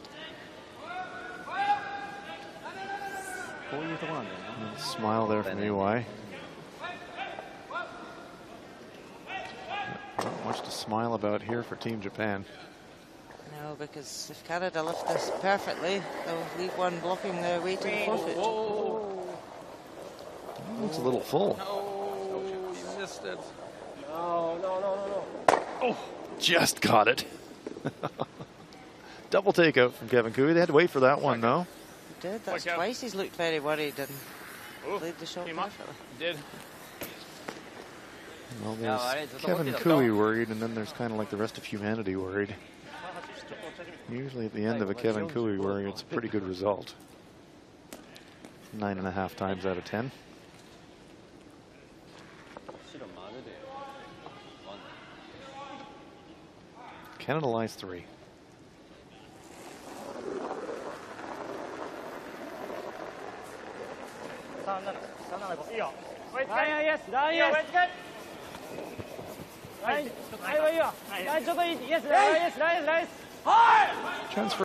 Smile there from EY. Not much to smile about here for Team Japan. No, because if Canada lift this perfectly, they'll leave one blocking their way to the forfeit. It's a little full. No, you missed it. No. Oh, just got it. Double takeout from Kevin Cooey. They had to wait for that one, though. He did. That's twice he's looked very worried and played the shot perfectly. Did. Well, there's Kevin Cooey worried, and then there's kind of like the rest of humanity worried. Usually at the end of a Kevin Cooey worry, it's a pretty good result. 9.5 times out of 10. Canada lies 3. Transfer.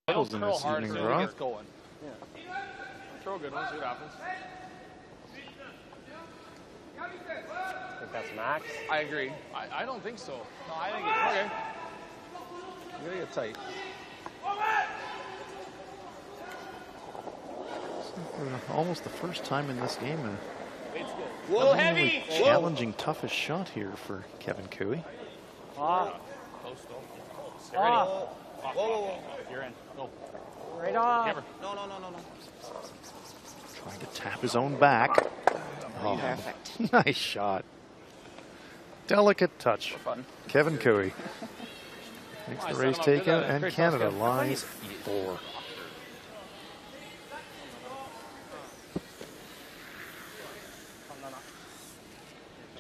Don't In throw this hard evening until draw. it gets going. Yeah. Throw a good one, see what happens. I think that's max. I agree. I don't think so. No, I think it's okay. You're gonna get tight. Almost the first time in this game. It's good. Whoa, heavy! Challenging toughest shot here for Kevin Cooey. Close though. Stay ready. Whoa. You're in. Go. Right on. Never. No. Trying to tap his own back. Oh, perfect. Nice shot. Delicate touch. Kevin Cooey makes the race takeout, and Canada lies 4.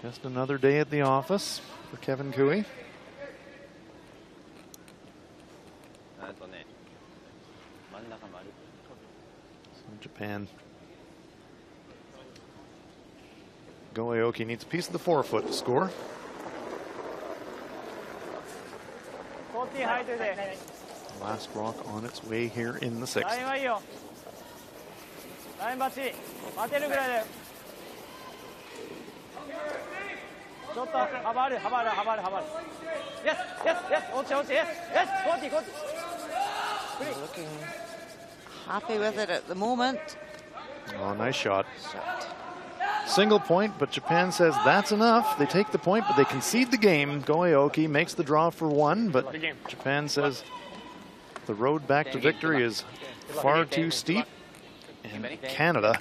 Just another day at the office for Kevin Cooey. Japan. Go Aoki needs a piece of the forefoot to score. Last rock on its way here in the 6th. Looking happy with it at the moment. Oh, nice shot. Single point, but Japan says that's enough. They take the point, but they concede the game. Go Aoki makes the draw for 1, but Japan says the road back to victory is far too steep. And Canada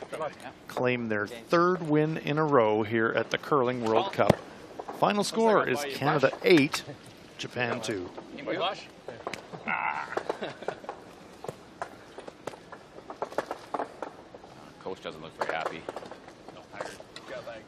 claim their 3rd win in a row here at the Curling World Cup. Final score is Canada 8, Japan 2. Coach doesn't look very happy. No, tired. Got leg.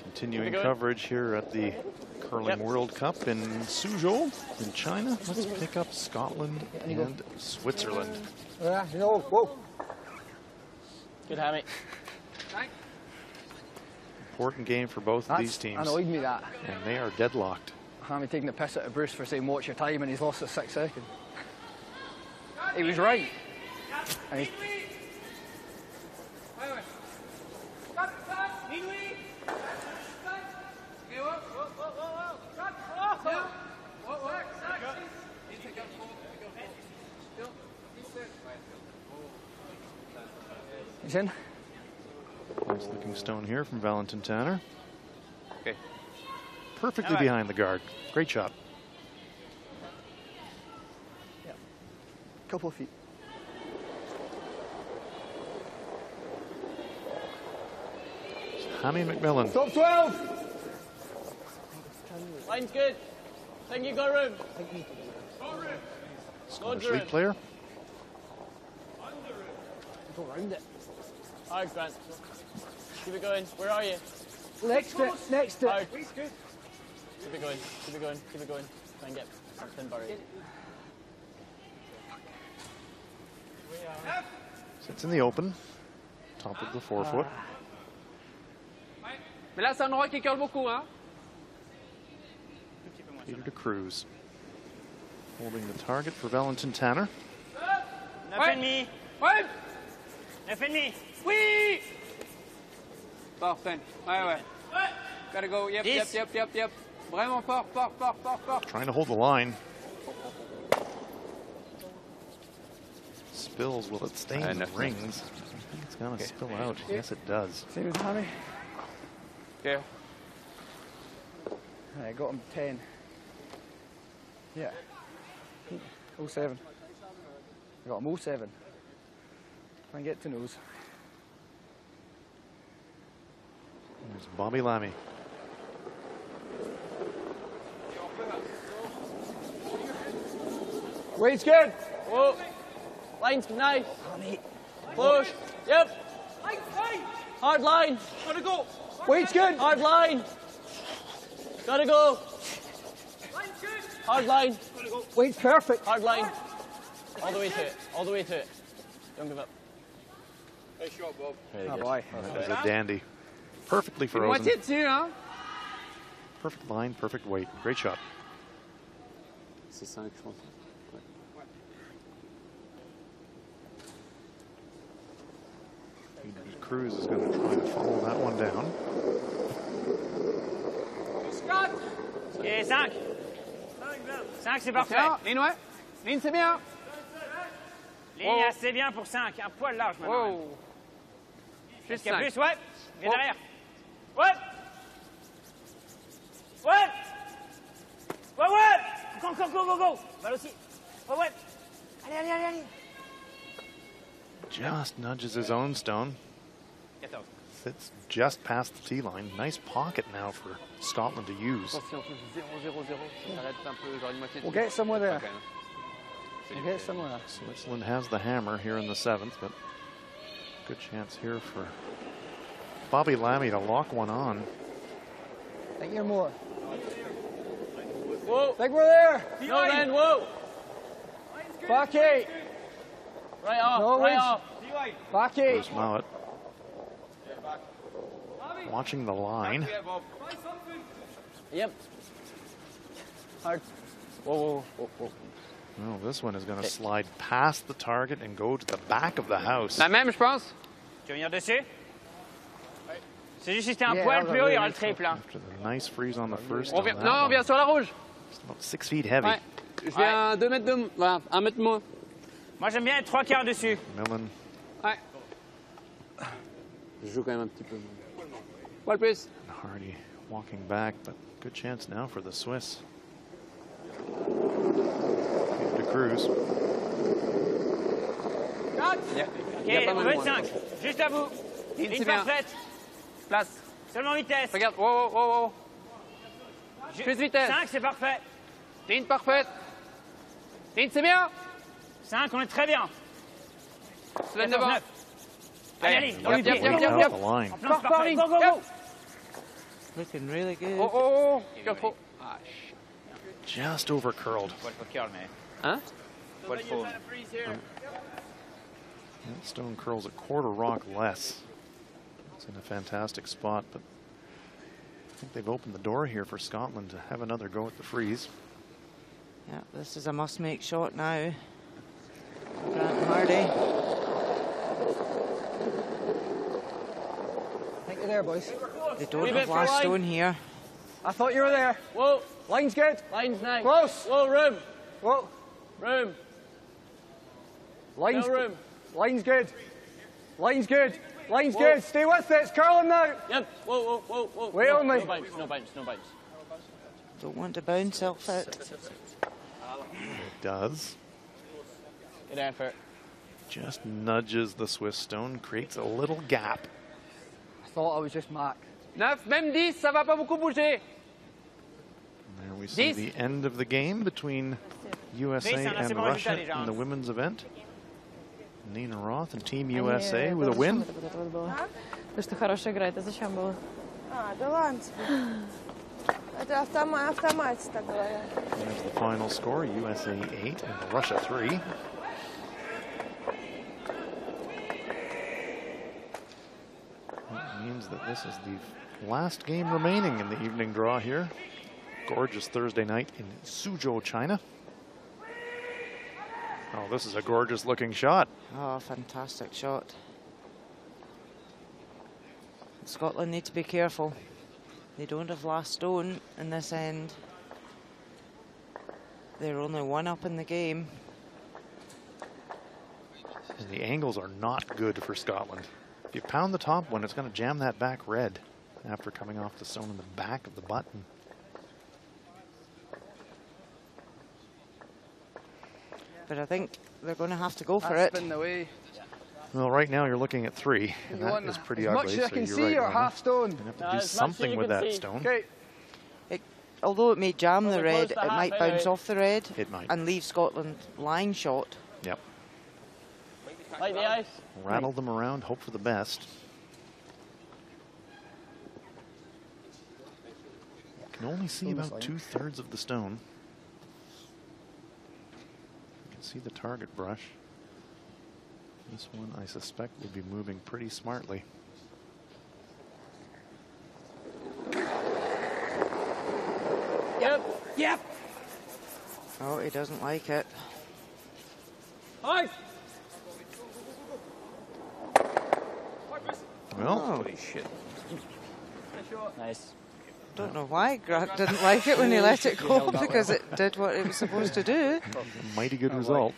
Continuing coverage here at the Curling World Cup in Suzhou in China. Let's pick up Scotland and Switzerland. Whoa. Good, Hammy. Important game for both of these teams. Annoyed me, that. And they are deadlocked. Hammy taking the piss out of Bruce for saying watch your time, and he's lost it 6 seconds. He was right. And he... He's in. Nice looking stone here from Valentin Tanner. Okay. Perfectly behind the guard. Great shot. Yeah. Couple of feet. Hammy McMillan. Top 12! Line's good. Think you got room. Scottish league player. Go around it. All right, Grant. Keep it going. Where are you? Next it. Next it. Hard. Keep it going. Keep it going. Keep it going. Try and get something buried. Sits in the open. Top of the forefoot. Mais là, c'est un endroit qui curle beaucoup, hein? Peter de Cruz. Holding the target for Valentin Tanner. 9,5. Ouais! 9,5. Oui! Parfait. Ouais. Gotta go. Yep. Vraiment fort. Trying to hold the line. Spills, will it stain the rings? I think it's gonna spill out. Yes, it does. Same as Hammy. Okay. I got him 10. Yeah. 07. I got him 07. Try and get to nose. There's Bobby Lammy. Weight's good. Whoa. Line's nice. Push. Yep. Hard line. Gotta go. Weight's good. Hard line. Gotta go. Hard line. Weight's perfect. Hard line. All the way to it. All the way to it. Don't give up. Nice shot, Bob. Oh boy. That was a dandy. Perfectly frozen. Moitié dessus, hein? Perfect line, perfect weight. Great shot. C'est 5, je pense. Cruz is going to try to follow that one down. Et 5. 5, c'est parfait. Ligne, ouais. Ligne, c'est bien. Ligne assez bien pour 5. Un poil large maintenant. Wow. Plus qu'il y a plus, ouais. Viens derrière. Ouais. Go. Balle aussi. Ouais. Allez. Just nudges his own stone. 14. Sits just past the tee line. Nice pocket now for Scotland to use. We'll get somewhere there. Switzerland has the hammer here in the 7th, but good chance here for Bobby Lammy to lock one on. I think you're more. Whoa. Think we're there. No, then, whoa. Back 8. Right off. No, Right off. Back 8. Bruce Mowat watching the line. Yep. Hard. Whoa. Oh, this one is going to slide past the target and go to the back of the house. La même, je pense. Tu veux venir dessus? C'est juste si c'était un poil plus haut, il y aura le triple. After the nice freeze on the first. On vient sur la rouge. It's about 6 feet heavy. Ouais. Je viens à 2 mètres de... Voilà, 1 mètre de moins. Moi, j'aime bien être 3 quarts dessus. Millen. Ouais. Je joue quand même un petit peu. Poil plus. Hardy walking back, but good chance now for the Swiss. De Cruz. Ok, on veut être 5. Juste à vous. Ligne parfaite. Place. Seulement vitesse. Regarde, wow. Plus vitesse. 5, c'est parfait. Ligne parfaite. Ligne, c'est bien. 5, on est très bien. Semaine devant. Allez, Yep. Olivier. Off the line. En planche parfaite. Go. Looking really good. Oh, go for. Just over curled. Huh? That stone curls a quarter rock less. It's in a fantastic spot, but I think they've opened the door here for Scotland to have another go at the freeze. Yeah, this is a must-make shot now. Grant Hardy. Think you're there, boys. They don't have last stone here. I thought you were there. Whoa. Line's good. Line's nice. Close. Whoa, room. Whoa. Room. Line's No room. Line's good. Line's good. Line's good. Stay with it. It's curling now. Yep. Whoa, whoa, whoa, whoa. Wait on me. No bounce, no bounce, no bounce. Don't want to bounce off it. It does. Good effort. Just nudges the Swiss stone, creates a little gap. I thought I was just marked. 9, même 10, ça va pas beaucoup bouger. And there we see the end of the game between USA and Russia in the women's event. Nina Roth and Team USA with a win. Вы что, хорошо играете, зачем было? Да ладно тебе. Это автомате так говорят. There's the final score, USA 8 and Russia 3. That means that this is the last game remaining in the evening draw here. Gorgeous Thursday night in Suzhou, China. Oh, this is a gorgeous looking shot. Oh, fantastic shot. Scotland need to be careful. They don't have last stone in this end. They're only one up in the game. And the angles are not good for Scotland. If you pound the top one, it's going to jam that back red after coming off the stone in the back of the button. But I think they're going to have to go for That's it. been the way. Well, right now you're looking at 3, and that is pretty ugly. As much as I can so see, you're or right, half stone. you have to do something with that stone. Okay. Although it may jam the red, it might bounce off the red It might. and leave Scotland line shot. Yep. Like the ice. Rattle them around, hope for the best. You can only see about 2/3 of the stone. You can see the target brush. This one, I suspect, will be moving pretty smartly. Yep. Yep. Oh, he doesn't like it. Hi. Well, holy shit. Nice. Don't know why Grant didn't like it when he let it go, because it did what it was supposed to do. Mighty good result.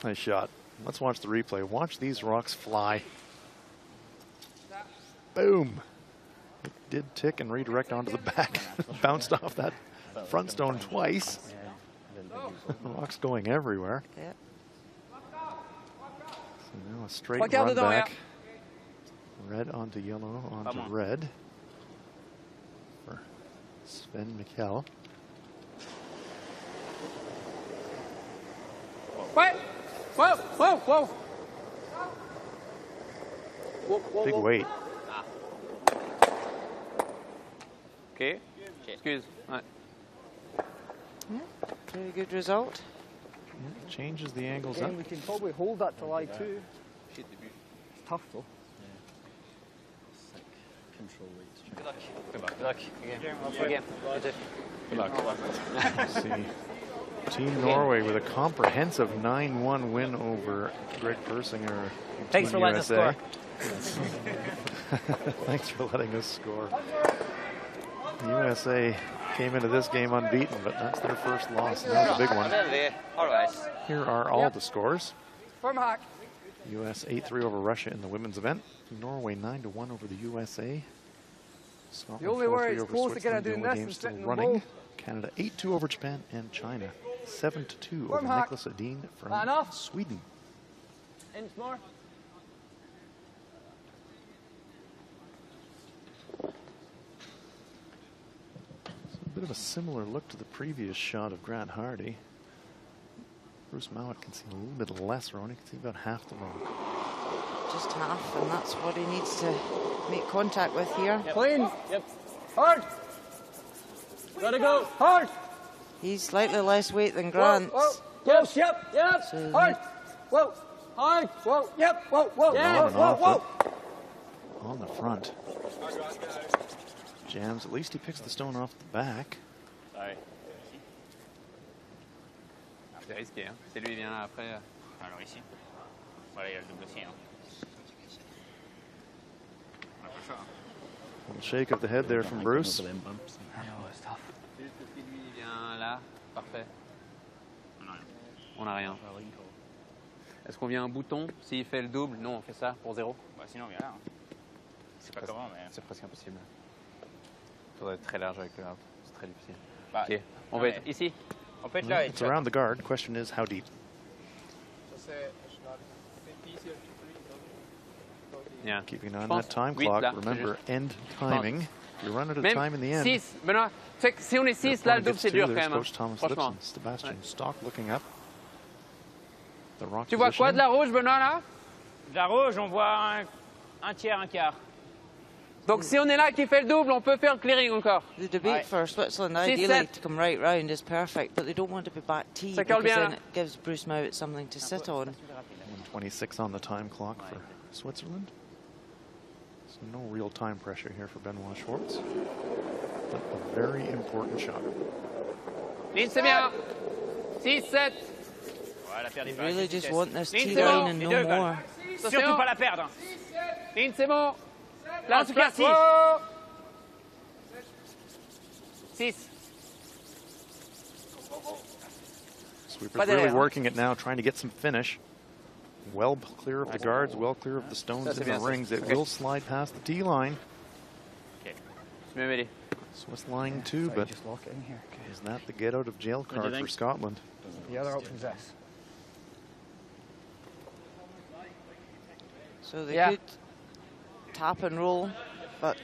Nice shot. Let's watch the replay. Watch these rocks fly. Boom. It did tick and redirect onto the back. Bounced off that front stone twice. Rocks going everywhere. Yep. So now a straight run back. Red onto yellow onto red for Sven Mikkel. Wait. Whoa, whoa, whoa. Big weight. Okay. Excuse. Right. Yeah, very good result. Yeah, changes the angles Again, up. we can probably hold that to lie 2. It's tough though. Good luck. Good luck. Good luck. Again. Good luck. See. Team Norway with a comprehensive 9-1 win over Greg Persinger. Thanks for letting us score. Thanks for letting us score. The USA came into this game unbeaten, but that's their first loss. And that was a big one. Here are all the scores. US 8-3 over Russia in the women's event. Norway 9-1 over the USA. Scotland The only way 4-3 it's over close to Switzerland. get The doing only this game is still sitting in the running. bowl. Canada 8-2 over Japan and China. 7-2 over Hack. Nicholas Edin from Enough. Sweden. Inch more. A bit of a similar look to the previous shot of Grant Hardy. Bruce Mowat can see a little bit less, Ronnie. Can see about half the rock. just half, and that's what he needs to make contact with here. Yep. Clean. Yep. Hard. Gotta go. Hard. He's slightly less weight than Grant. Whoa, whoa. Yep. Yep. Yep. So hard. Whoa. Hard. Whoa. Yep. Whoa. Whoa. Yeah. Whoa. Whoa. On the front. Jams. At least he picks the stone off the back. Sorry. C'est risqué, hein. C'est lui, il vient là après. Alors ici. Voilà, il y a le double ici. Hein. On a pas le choix. Little shake of the head there from Bruce. I know, it's tough. C'est juste parce que lui, il vient là. Parfait. On n'a rien. Est-ce qu'on vient un bouton s'il fait le double? Non, on fait ça pour 0. Bah, sinon, on vient là. Hein. C'est pas comment, mais. C'est presque impossible. Il faudrait être très large avec le out. C'est très difficile. Bah, ok, on va être ici. On peut être là. It's around the guard. Question is, how deep? Yeah. Keeping an eye on that time clock. Remember, end timing. You run out of time in the end. 6, Benoît. Si on est 6, là, le double, c'est dur quand même. Franchement. Sebastian Stock looking up. The rock tu vois quoi de la rouge, Benoît, là? De la rouge, on voit un tiers, un quart. Donc si on est là qui fait le double, on peut faire le clearing encore. The debate for Switzerland, ideally to come right round, is perfect, but they don't want to be back T because then it gives Bruce Mouat something to sit on. 1:26 on the time clock for Switzerland. So no real time pressure here for Benoit Schwartz, but a very important shot. Ligne, c'est bien. 6, 7. They really just want this T line and no more. Surtout pas la perdre. Ligne, c'est bon. Là, en tout cas, 6. 6. Sweeper's really working it now, trying to get some finish. Well clear of the guards, well clear of the stones in the rings. It will slide past the T line. Okay. Swiss line 2, but just lock it in here. Is that the get out of jail card for Scotland? The other option's this. So they could tap and roll, but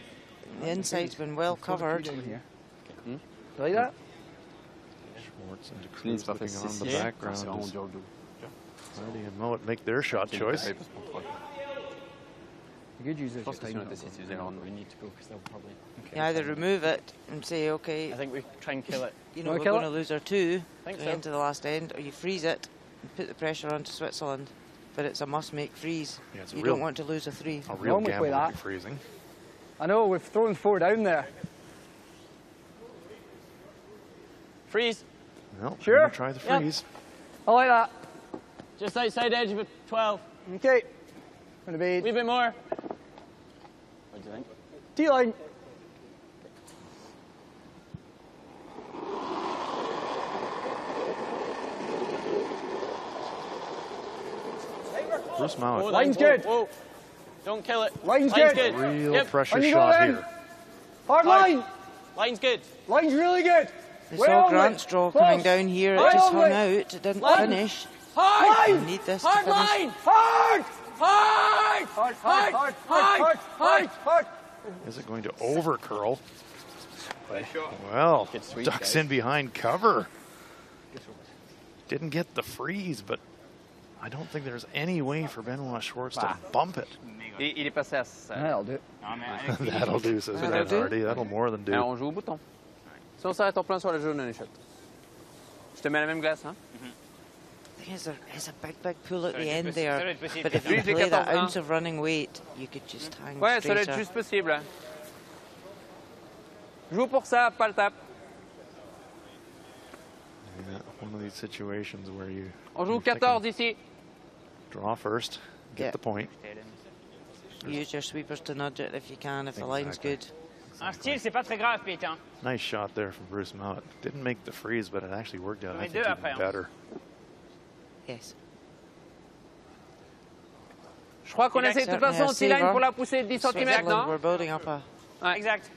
the inside's been well covered. Like that? Schwartz and Cruz looking on the background. Hardy and Mowat make their shot choice. The good news is we need to go because they'll probably. You either remove it and say, okay, I think we try and kill it. You know, we're going to lose our 2 into the last end, or you freeze it and put the pressure onto Switzerland. But it's a must-make freeze. Yeah, you don't want to lose a 3. A real gamble would be freezing. I know, we've thrown 4 down there. Freeze. Well, sure. Try the freeze. I like that. Just outside edge of 12. Okay. Gonna be. A wee bit more. What do you think? T-line. Bruce Mowat. Line's good. Whoa. Don't kill it. Line's good. Real pressure shot here. Hard line. Line's good. Line's really good. They saw Grant's draw coming down here. It just hung out. It didn't finish. Hard. You need this to finish. Line. Hard. Hard. Hard. Hard. Hard. Hard. Hard. Hard. Is it going to over curl? Well, ducks in behind cover. Didn't get the freeze, but I don't think there's any way for Benoit Schwartz to bump it. Il est passé à 7. That'll do. That'll do, says Grant Hardy. That'll more than do. Alors, on joue au bouton. Si on s'arrête en plein sur le jaune, on échappe. Je te mets la même glace, hein? There's a big pull at the end there, but if you play that ounce of running weight, you could just hang ouais, ça doit être juste possible. Joue pour ça, pas le tape. Yeah, one of these situations where you on joue 14 ici. Draw first, get the point. Use your sweepers to nudge it if you can, if the line's good. Un style, c'est pas très grave, Pete. Hein? Nice shot there from Bruce Mowat. Didn't make the freeze, but it actually worked out, I think, even better. Yes. Je crois qu'on essaie de toute façon T-line pour la pousser de 10 cm, non? We're building up a exact.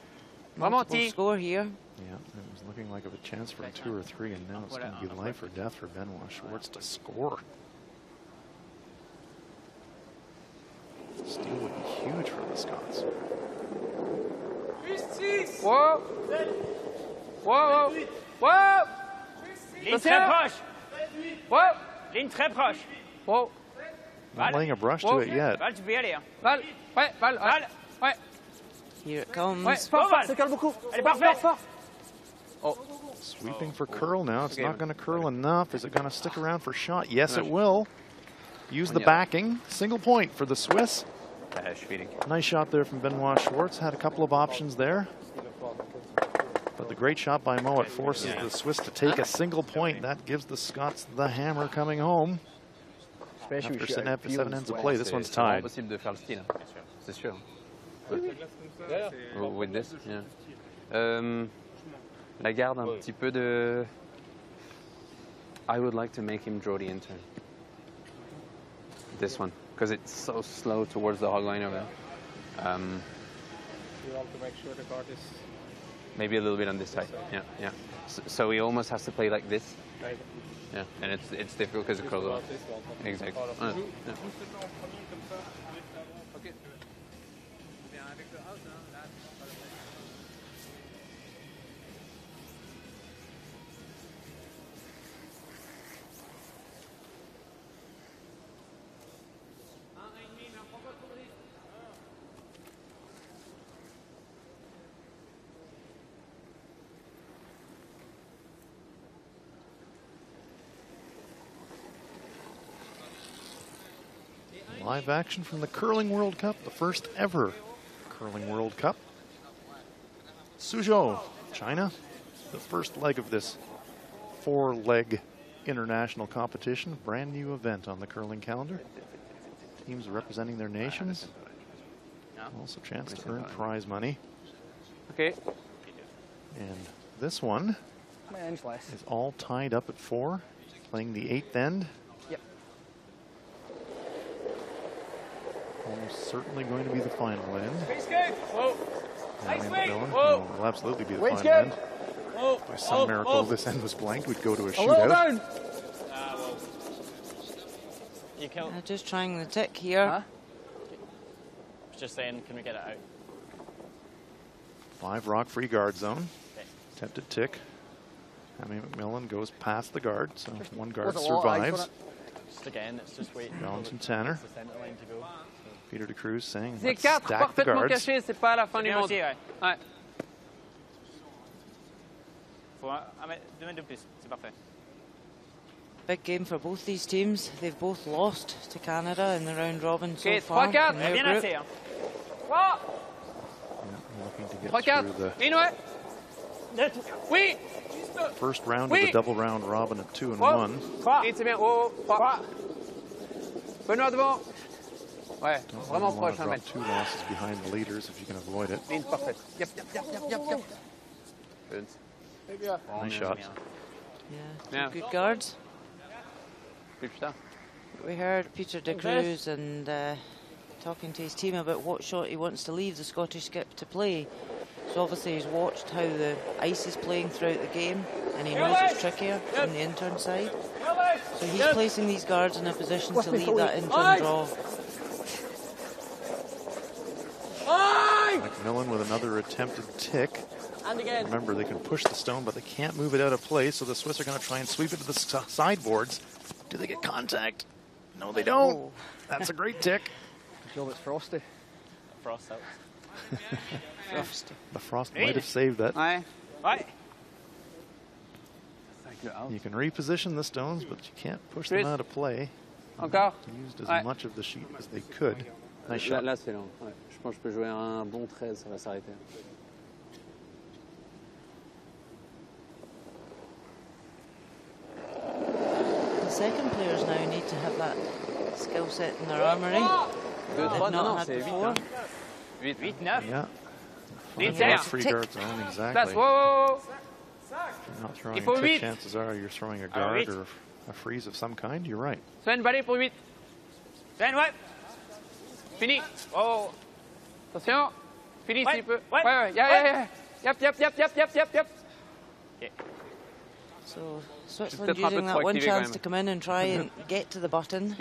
Vraiment T. Score here. Yeah, it was looking like a chance for a 2 or 3, and now it's going to be life or death for Benoit Schwartz to score. Steal would be huge for the Scots. Whoa! Whoa! Whoa! Ligne très proche. Whoa! Ligne très proche. Whoa! Not laying a brush to it yet. Here it comes. Sweeping for curl now. It's not going to curl enough. Is it going to stick around for shot? Yes, it will. Use the backing. Single point for the Swiss. Nice shot there from Benoit Schwartz. Had a couple of options there. But the great shot by Moet forces the Swiss to take a single point. That gives the Scots the hammer coming home. After 7 ends of play, this one's tied. With this, yeah. La garde un petit peu de... I would like to make him draw the intern. This one, because it's so slow towards the hog line over there. You want to make sure the guard is... Maybe a little bit on this side, yeah, yeah. So he almost has to play like this. Right. Yeah, and it's difficult because it curls off. Exactly. Yeah. Okay. Live action from the Curling World Cup, the first ever Curling World Cup. Suzhou, China, the first leg of this 4-leg international competition, brand new event on the curling calendar. Teams representing their nations. Also a chance to earn prize money. Okay. And this one is all tied up at 4, playing the 8th end. Almost certainly going to be the final end. Will absolutely be the final end. By some miracle, this end was blank. We'd go to a shootout. Just trying the tick here. I was just saying, can we get it out? 5 rock free guard zone. Attempted tick. Hammy McMillan goes past the guard, so one guard survives. Just again, it's just waiting. Valentin Tanner. Peter de Cruz saying, C'est let's 4 stack the parfaitement guards. cachés, c'est pas la fin du monde. Ouais. Big game for both these teams. They've both lost to Canada in the round robin so Okay, far. 3-4. in their group. Looking to get through the Oui. first round of the double round robin at 2 and 1. C'est bien. Oh, 3. Benoît devant. Ouais, vraiment proche, hein, drop 2 losses behind the leaders if you can avoid it. Ligne parfaite. Yep. Good. Nice shot. Yeah, good guards. Good stuff. We heard Peter de Cruz and talking to his team about what shot he wants to leave the Scottish skip to play. So obviously he's watched how the ice is playing throughout the game, and he knows it's trickier on the intern side. So he's placing these guards in a position to leave that intern draw. McMillan with another attempted tick. And again. Remember, they can push the stone, but they can't move it out of play, so the Swiss are going to try and sweep it to the sideboards. Do they get contact? No, they don't. Oh. That's a great tick. Good job, it's frosty. Frost out. Frosty. The frost might have saved that. Ouais. You can reposition the stones, but you can't push them out of play. Encore. Used as much of the sheet as they could. Nice shot. Là, c'est long. Ouais. Je pense que je peux jouer un bon 13, ça va s'arrêter. The second players now need to have that skill set in their armoury. They've not had before. 8, 9. Yeah. Ligne Five serre. free Tick. guard zone, Place. exactly. Wow. If you're not throwing Il faut a tick, 8. chances are you're throwing a guard or a freeze of some kind. You're right. Sven, balai pour 8. Sven, ouais. Fini. Oh. Attention. Fini s'il peut. Ouais. Yeah. Yep. So Switzerland using that one chance to come in and try and get to the button,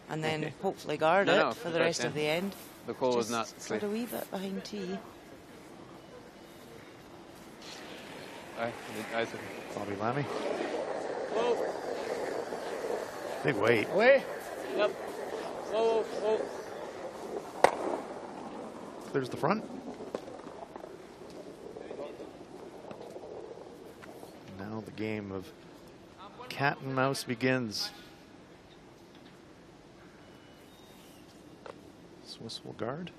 and then hopefully guard it for the rest of the end. The call was not slid a wee bit behind tee. Bobby Lammy. Big weight. Away. Yep. Whoa, whoa. Clears the front. Now the game of cat and mouse begins. Swiss will guard.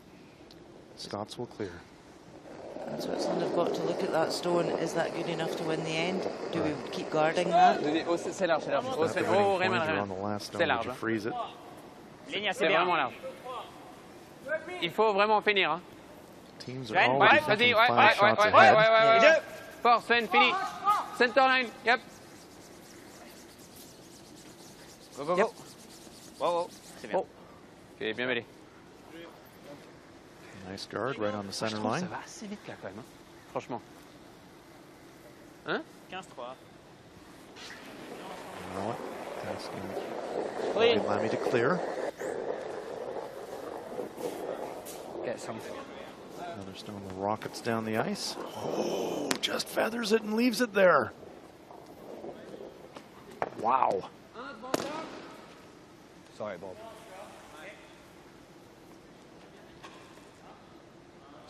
Scots will clear. And Switzerland have got to look at that stone. Is that good enough to win the end? Do we keep guarding that? C'est large, c'est large. After winning point, you're on the last stone, would you freeze it? C'est vraiment large. Il faut vraiment finir. Hein. Teams are always thinking 5 shots ahead. Ouais. Force, Sven, fini. Center line, yep. Go, go, go. Wow, c'est bien. Ok, bien mêlé. Nice guard right on the center line. Ça va assez vite là quand même, hein. Franchement. Hein? 15-3. You know what? Asking Lamy to clear. Get something. Another stone rockets down the ice. Oh, just feathers it and leaves it there. Wow. Sorry, Bob.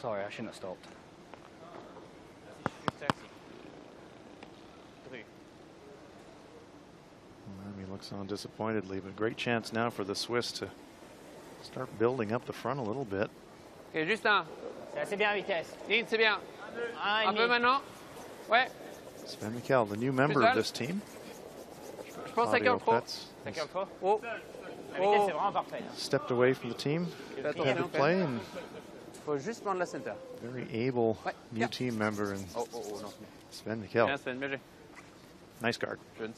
Sorry, I shouldn't have stopped. Lamy looks on disappointedly, but great chance now for the Swiss to start building up the front a little bit. Ok, juste un. C'est assez bien vitesse. C'est bien. Un peu maintenant. Ouais. Sven Mikkel, the new member of this team. Je pense 5 heures trop. 5 heures trop. Oh. La vitesse est vraiment parfaite. Stepped away from the team. Had to play and Faut juste prendre la center. very able new team member and Sven Mikkel. Bien, Sven, bien joué. Nice guard. Good.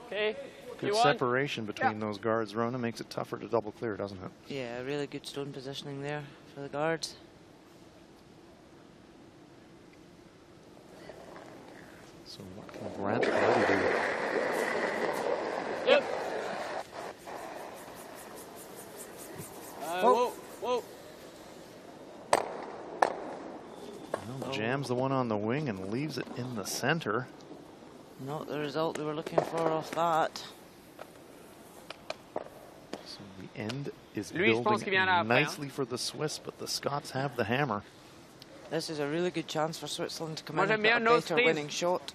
Okay. Good separation between those guards, Rona, makes it tougher to double clear, doesn't it? Yeah, really good stone positioning there for the guards. So what can Grant Hardy do? Yep. Whoa, whoa. Well, jams the one on the wing and leaves it in the center. Not the result we were looking for off that. So the end is Lui, je pense qu'il vient là building après, nicely for the Swiss, but the Scots have the hammer. This is a really good chance for Switzerland to come Moi, in and j'aime get a bien nose better freeze. winning shot.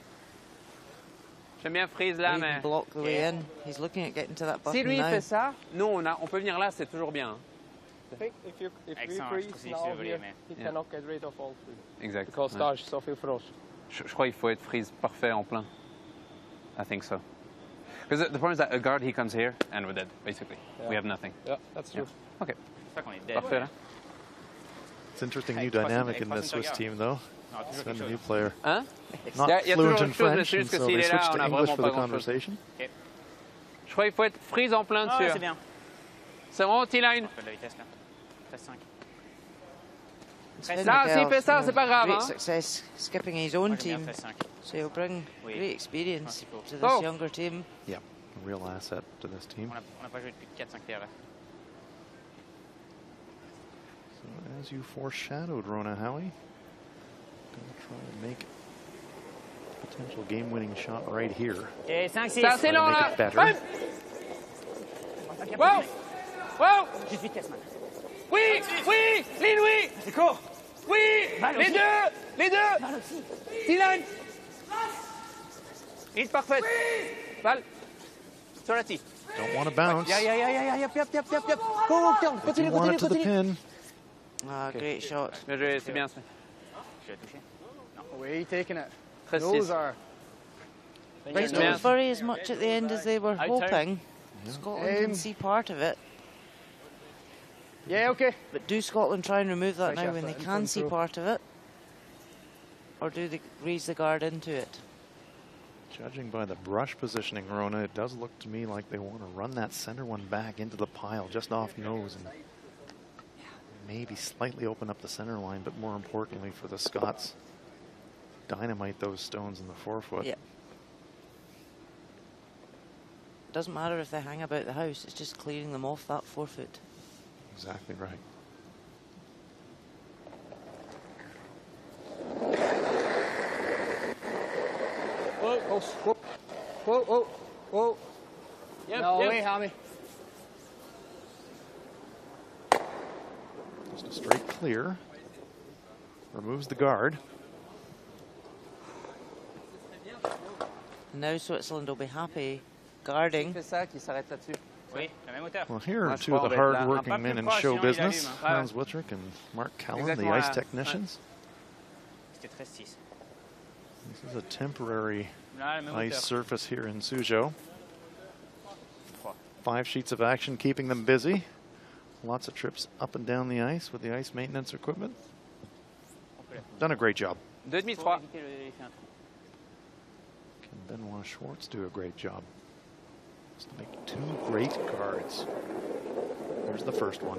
J'aime bien freeze là, Or mais. even block the way in. He's looking at getting to that Si button lui now. fait ça, nous on peut venir là, c'est toujours bien. If we Excellent, freeze je trouve now c'est here, mais- he cannot get rid of all three. Exact. Because Ouais. Stage so viel for us. Je crois qu'il faut être freeze parfait en plein. I think so. Because the problem is that a guard, he comes here and we're dead, basically. Yeah. We have nothing. Yeah, that's true. Okay. C'est ça qu'on est dead. Parfait là. It's interesting Hey, new crossing- dynamic hey, in the crossing Swiss the team, though. Non, toujours Sven, quelque the chose. new player. Hein? Not Il y a toujours fluent in quelque chose, mais French, c'est and juste que so s'il they est là, switched on to a English vraiment for pas the grand-chose. conversation. Ok. Je crois qu'il faut être freeze en plein Ah, dessus. c'est bien. C'est vraiment T-line. Un peu de la vitesse là. 13-5. Sven Là, s'il Mikkel's fait ça, had c'est pas grave. Great Hein? success skipping his own Moi, j'aime team. bien 13-5. So he'll bring Oui. great experience Merci to beaucoup. this younger team. Yeah, a real asset to this team. On n'a pas joué depuis 4-5 TRF. So as you foreshadowed, Rona Howie, gonna try to make a potential game-winning shot right here. Et 5-6. C'est assez long Make là. it better. Ouais. Wow! Wow! Juste vitesse, man. Oui! Oui! Lynn, oui! C'est court. Oui! Balle Les aussi. deux! Les deux! Balle aussi. T-line! Hit parfaite. Balle. Sur la T. Don't want to bounce. Yep. Go, go, They do want it to the pin. Ah, great shot. Bien joué, c'est bien. Sven. Je l'ai touché. Away taking it. 13-6. Those are. Right, don't worry as much at the end as they were Out hoping. Scotland can see part of it. Yeah, okay. But do Scotland try and remove that Nice now when they effort, can see through. part of it? Or do they raise the guard into it? Judging by the brush positioning, Rona, it does look to me like they want to run that center one back into the pile just off nose and maybe slightly open up the center line, but more importantly for the Scots, dynamite those stones in the forefoot. Yeah. Doesn't matter if they hang about the house, it's just clearing them off that forefoot. Exactly right. Oh, Close. Whoa. Whoa, whoa, whoa. Yep, No yep. way, Hammy. Just a straight clear. Removes the guard. Now Switzerland will be happy guarding. Well, here are two of the hard-working men in show business, Hans Wittrick and Mark Callan, the ice technicians. This is a temporary ice surface here in Suzhou. 5 sheets of action keeping them busy. Lots of trips up and down the ice with the ice maintenance equipment. Done a great job. 2,3. Can Benoit Schwartz do a great job? Just to make 2 great guards. Here's the first one.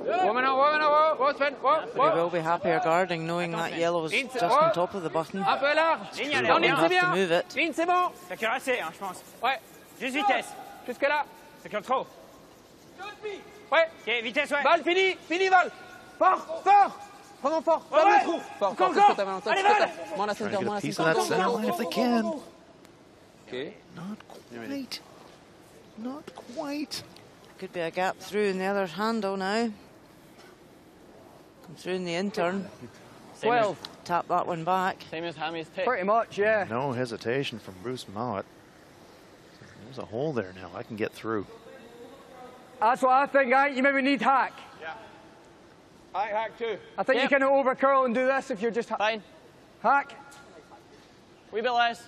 But he will be happier guarding, knowing that yellow is just on top of the button. He won't have to move it. Ligne, c'est bon. Ça cure assez, hein, je pense. Ouais. Juste vitesse. Jusque là. Ça cure trop. Ouais. Ok, vitesse, ouais. Val, fini, fini, Val. Fort, fort. Vraiment fort. Ouais. Fort, Encore, fort. encore. Allez, Val. Moins la Trying center, to get moins a la piece center. of that center line if they can. Okay. Not quite. Not quite. Could be a gap through in the other handle now. Come through in the intern. 12. Tap that one back. Same as Hammy's tip. Pretty much, yeah. No hesitation from Bruce Mowat. There's a hole there now. I can get through. That's what I think. I think you maybe need hack. Yeah. Hack too. I think you can over curl and do this if you're just Fine. hack. Wee bit less.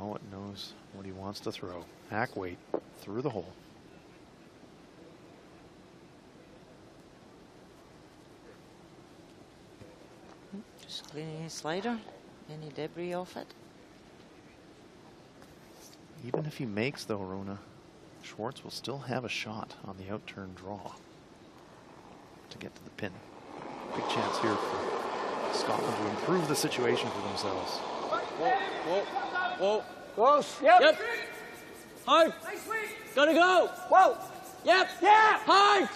Mowat knows what he wants to throw. Hack weight through the hole. Just cleaning his slider. Any debris off it. Even if he makes, though, Rona, Schwartz will still have a shot on the outturn draw to get to the pin. Big chance here for Scotland to improve the situation for themselves. Whoa, whoa, whoa. Close. Yep. Yep. Hard. Gotta go. Whoa. Yep. Yeah. Hard.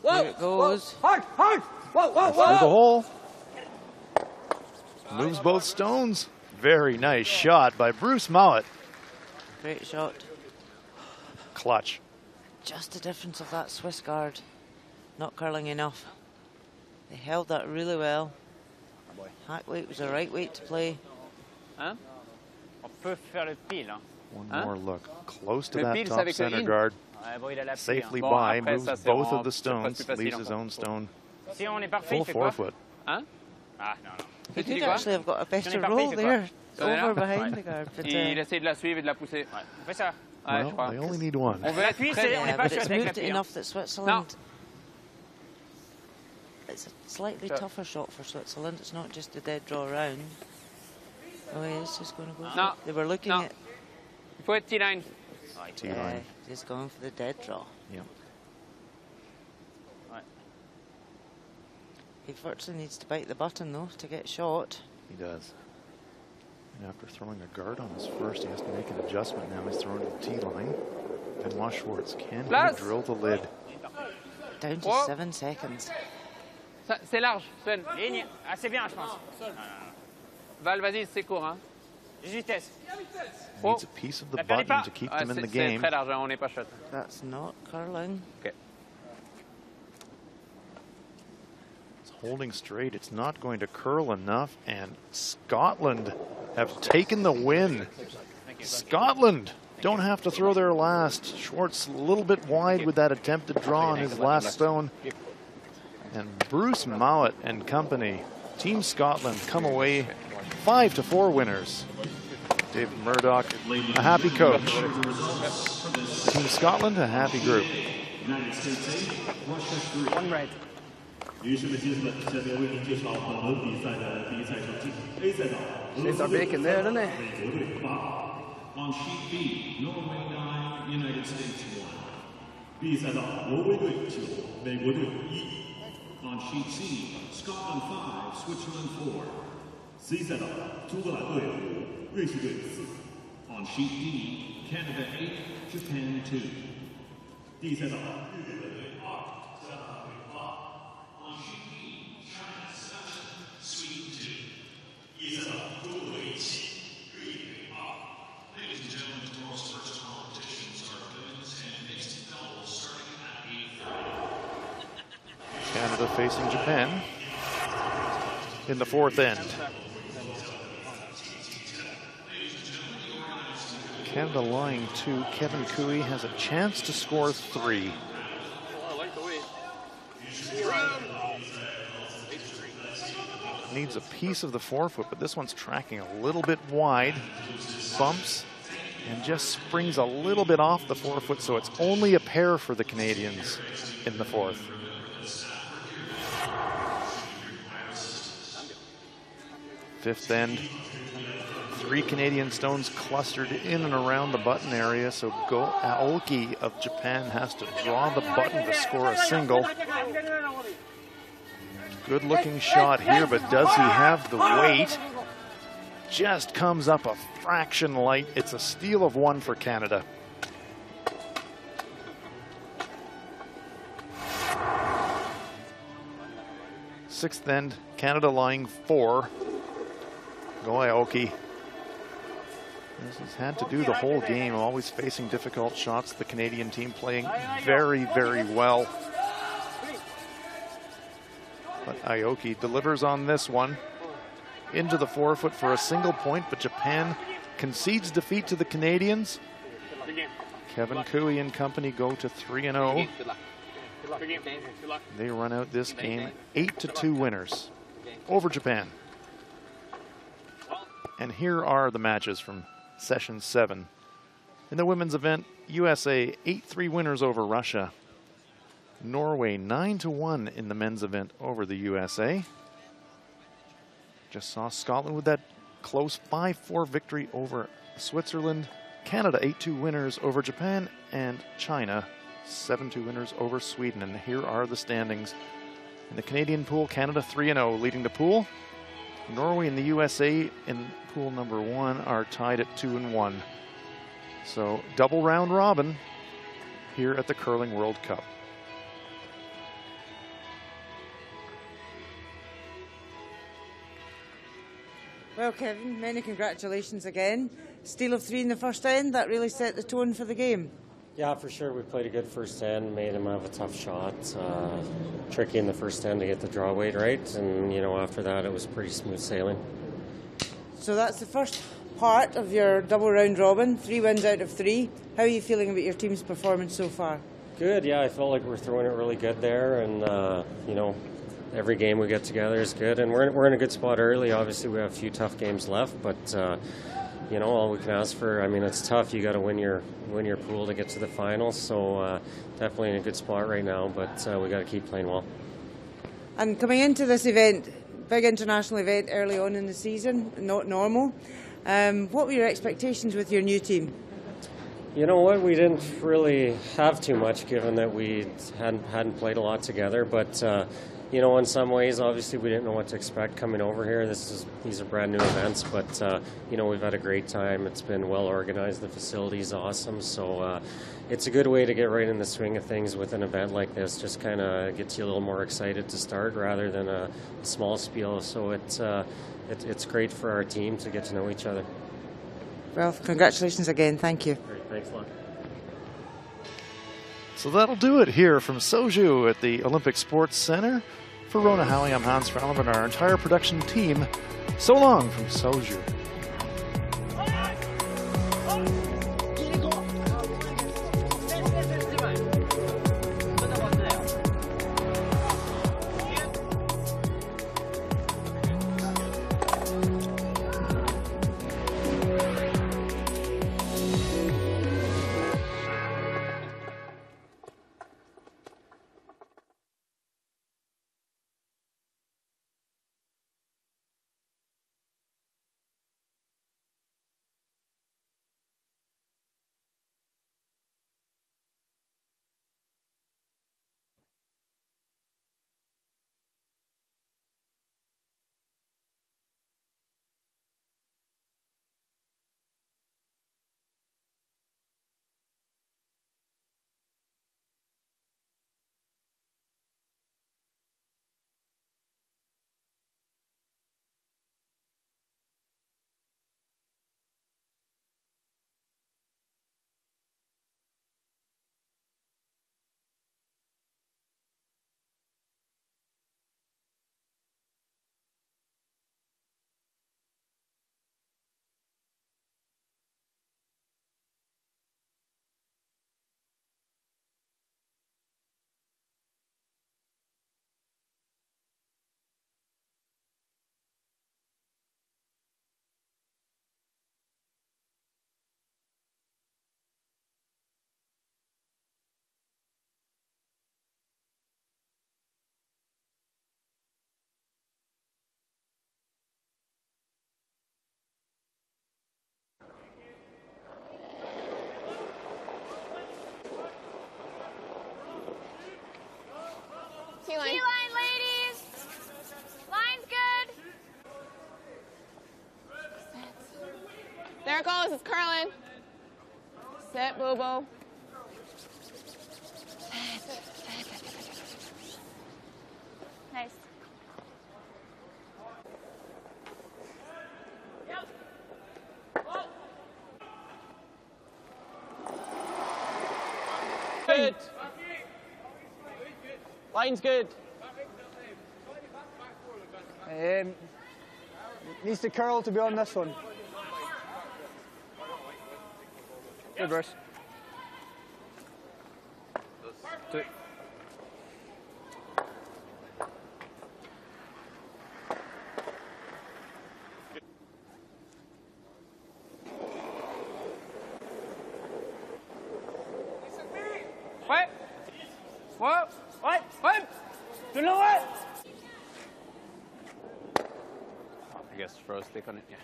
Whoa. There it goes. Hard, hard. Whoa, whoa, Through the whoa. hole. Moves both stones. Very nice shot by Bruce Mowat. Great shot. Clutch. Just the difference of that Swiss guard. Not curling enough. They held that really well. Hack weight was the right weight to play. Hein? On peut faire le pile, hein? One more look. Close to Le that pile, c'est top avec le center in. guard. Ouais, bon, il a la pile, Safely hein. Bon, by, après, moves ça, c'est both vraiment- of the c'est pas stones, plus facile leaves his encore. own stone. Si on est parfait, Full il fait quoi? 4-foot. Hein? Ah, non, non. He Tu dis could quoi? actually have got a better Johnny Parfait, roll il fait quoi? there. Johnny, Over là? behind Ouais. the guard. But, Il essaie de la suivre et de la pousser. Ouais. Fais ça. Ouais, je Well, crois. they only need one. On veut être L'appui, très c'est, on n'est yeah, pas but chouette it's avec moved it l'appui. hein. enough that Switzerland... It's a slightly tougher shot for Switzerland. It's not just a dead draw round. Oh, he is just going to go for No. it. They were looking No. at... Il faut être T-line. Yeah, just going for the dead draw. Yeah. Ouais. He virtually needs to bite the button, though, to get shot. He does. And after throwing a guard on his first, he has to make an adjustment. Now he's throwing to the T line. Benoit Schwartz, can he Place. drill the lid? Down to Whoa. 7 seconds. Ça, c'est large, Sven. Ligne. Assez bien, je pense. Val, vas-y, c'est court, hein. Juste vitesse. Needs a piece of the La perdez button pas. to keep Ah, them in the c'est game. très large, hein, on n'est pas shot. That's not curling. Okay. It's holding straight. It's not going to curl enough. And Scotland have taken the win. Scotland don't have to throw their last. Schwartz a little bit wide with that attempted draw on his last stone. And Bruce Mowat and company, Team Scotland, come away 5-4 winners. David Murdoch, a happy coach. Team Scotland, a happy group. One red. 于是呢，接下来为您介绍本轮比赛的第一赛场景 A 赛道，俄罗斯 There's our bacon there, isn't it? 美国队8。On sheet B, Norway 9, United States 1. B 赛道，挪威队9，美国队1。On sheet C, Scotland 5, Switzerland 4. C 赛道，苏格兰队5，瑞士队4。On sheet D, Canada 8, Japan 2. D 赛道，日本队2，香港队8。On sheet facing Japan in the fourth end. Canada lying 2. Kevin Cooey has a chance to score 3. I like the way. Needs a piece of the forefoot, but this one's tracking a little bit wide. Bumps and just springs a little bit off the forefoot, so it's only a pair for the Canadians in the fourth. Fifth end. 3 Canadian stones clustered in and around the button area, so Aoki of Japan has to draw the button to score a single. Good looking shot here, but does he have the weight? Just comes up a fraction light. It's a steal of 1 for Canada. Sixth end, Canada lying 4. Go Aoki. As he's had to do the whole game, always facing difficult shots. The Canadian team playing very, very well. But Aoki delivers on this one. Into the forefoot for a single point, but Japan concedes defeat to the Canadians. Kevin Cooey and company go to 3-0. They run out this game 8-2 winners over Japan. And here are the matches from Session 7. In the women's event, USA 8-3 winners over Russia. Norway 9-1 in the men's event over the USA. Just saw Scotland with that close 5-4 victory over Switzerland. Canada 8-2 winners over Japan, and China 7-2 winners over Sweden. And here are the standings. In the Canadian pool, Canada 3-0 leading the pool. Norway and the USA in pool number 1 are tied at 2-1. So double round robin here at the Curling World Cup. Well, Kevin, many congratulations again. Steal of 3 in the first end, that really set the tone for the game. Yeah, for sure. We played a good first end, made him have a tough shot. Tricky in the first end to get the draw weight right, and after that it was pretty smooth sailing. So that's the first part of your double round robin, 3 wins out of 3. How are you feeling about your team's performance so far? Good, yeah. I felt like we're throwing it really good there, and every game we get together is good, and we're in a good spot early. Obviously, we have a few tough games left, but all we can ask for. I mean, it's tough. You got to win your pool to get to the finals. So definitely in a good spot right now, but we got to keep playing well. And coming into this event, big international event early on in the season, not normal. What were your expectations with your new team? You know what? We didn't really have too much, given that we hadn't played a lot together, but. In some ways, obviously, we didn't know what to expect coming over here. These are brand new events, but we've had a great time. It's been well organized. The facility's awesome, so it's a good way to get right in the swing of things with an event like this. Just kind of gets you a little more excited to start rather than a small spiel. So it's great for our team to get to know each other. Well, congratulations again. Thank you. Great, thanks a lot. So that'll do it here from Suzhou at the Olympic Sports Center. For Rona Howie, I'm Hans Fralov and our entire production team. So long from Suzhou. There it goes. It's curling. Sit, boo-boo. Nice. Good. Line's good. Needs to curl to be on this one. Good, Bruce. Two. Wait. What? Wait. Wait. Do you know what? I guess throw a stick on it, yeah.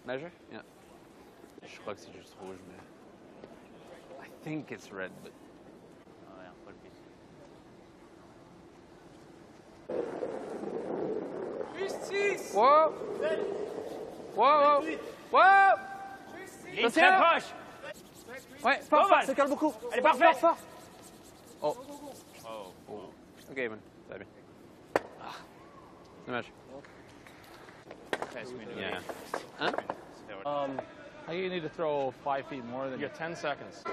Measure? Yeah. Je crois que c'est juste rouge, mais... I think it's red, but... Oh, yeah, pas le piste. Whoa. Whoa. Whoa. Ligne très proche. Ouais, fort, ça cale beaucoup. Elle est parfaite. Fort. Oh. Oh. Ok, man. Ça va bien. Ah. Dommage. Yeah. Huh? I think you need to throw 5 feet more than You got 10 seconds.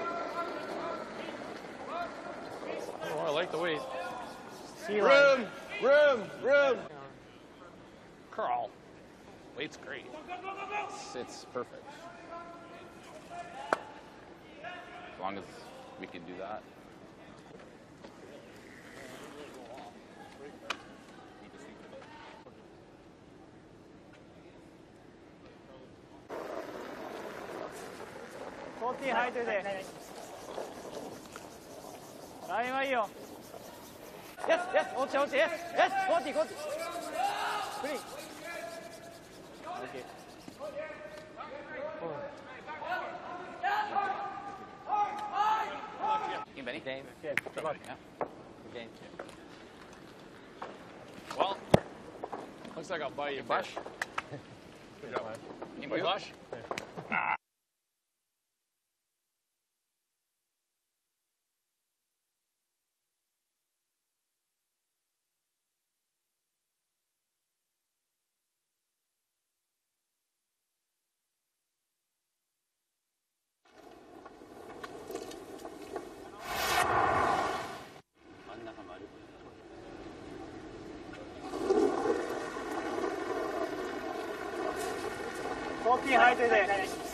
Oh, I like the weight. Room. Curl. Weight's great. it's perfect. As long as we can do that.14入ってて。ラインはいいよ。Yes,落ち、Yes, 40. Clean. Okay. Benny? Game. Okay, good luck. Game. Well, looks like I'll buy you a bush. Good job. You buy bush? Fourteen 入ってて。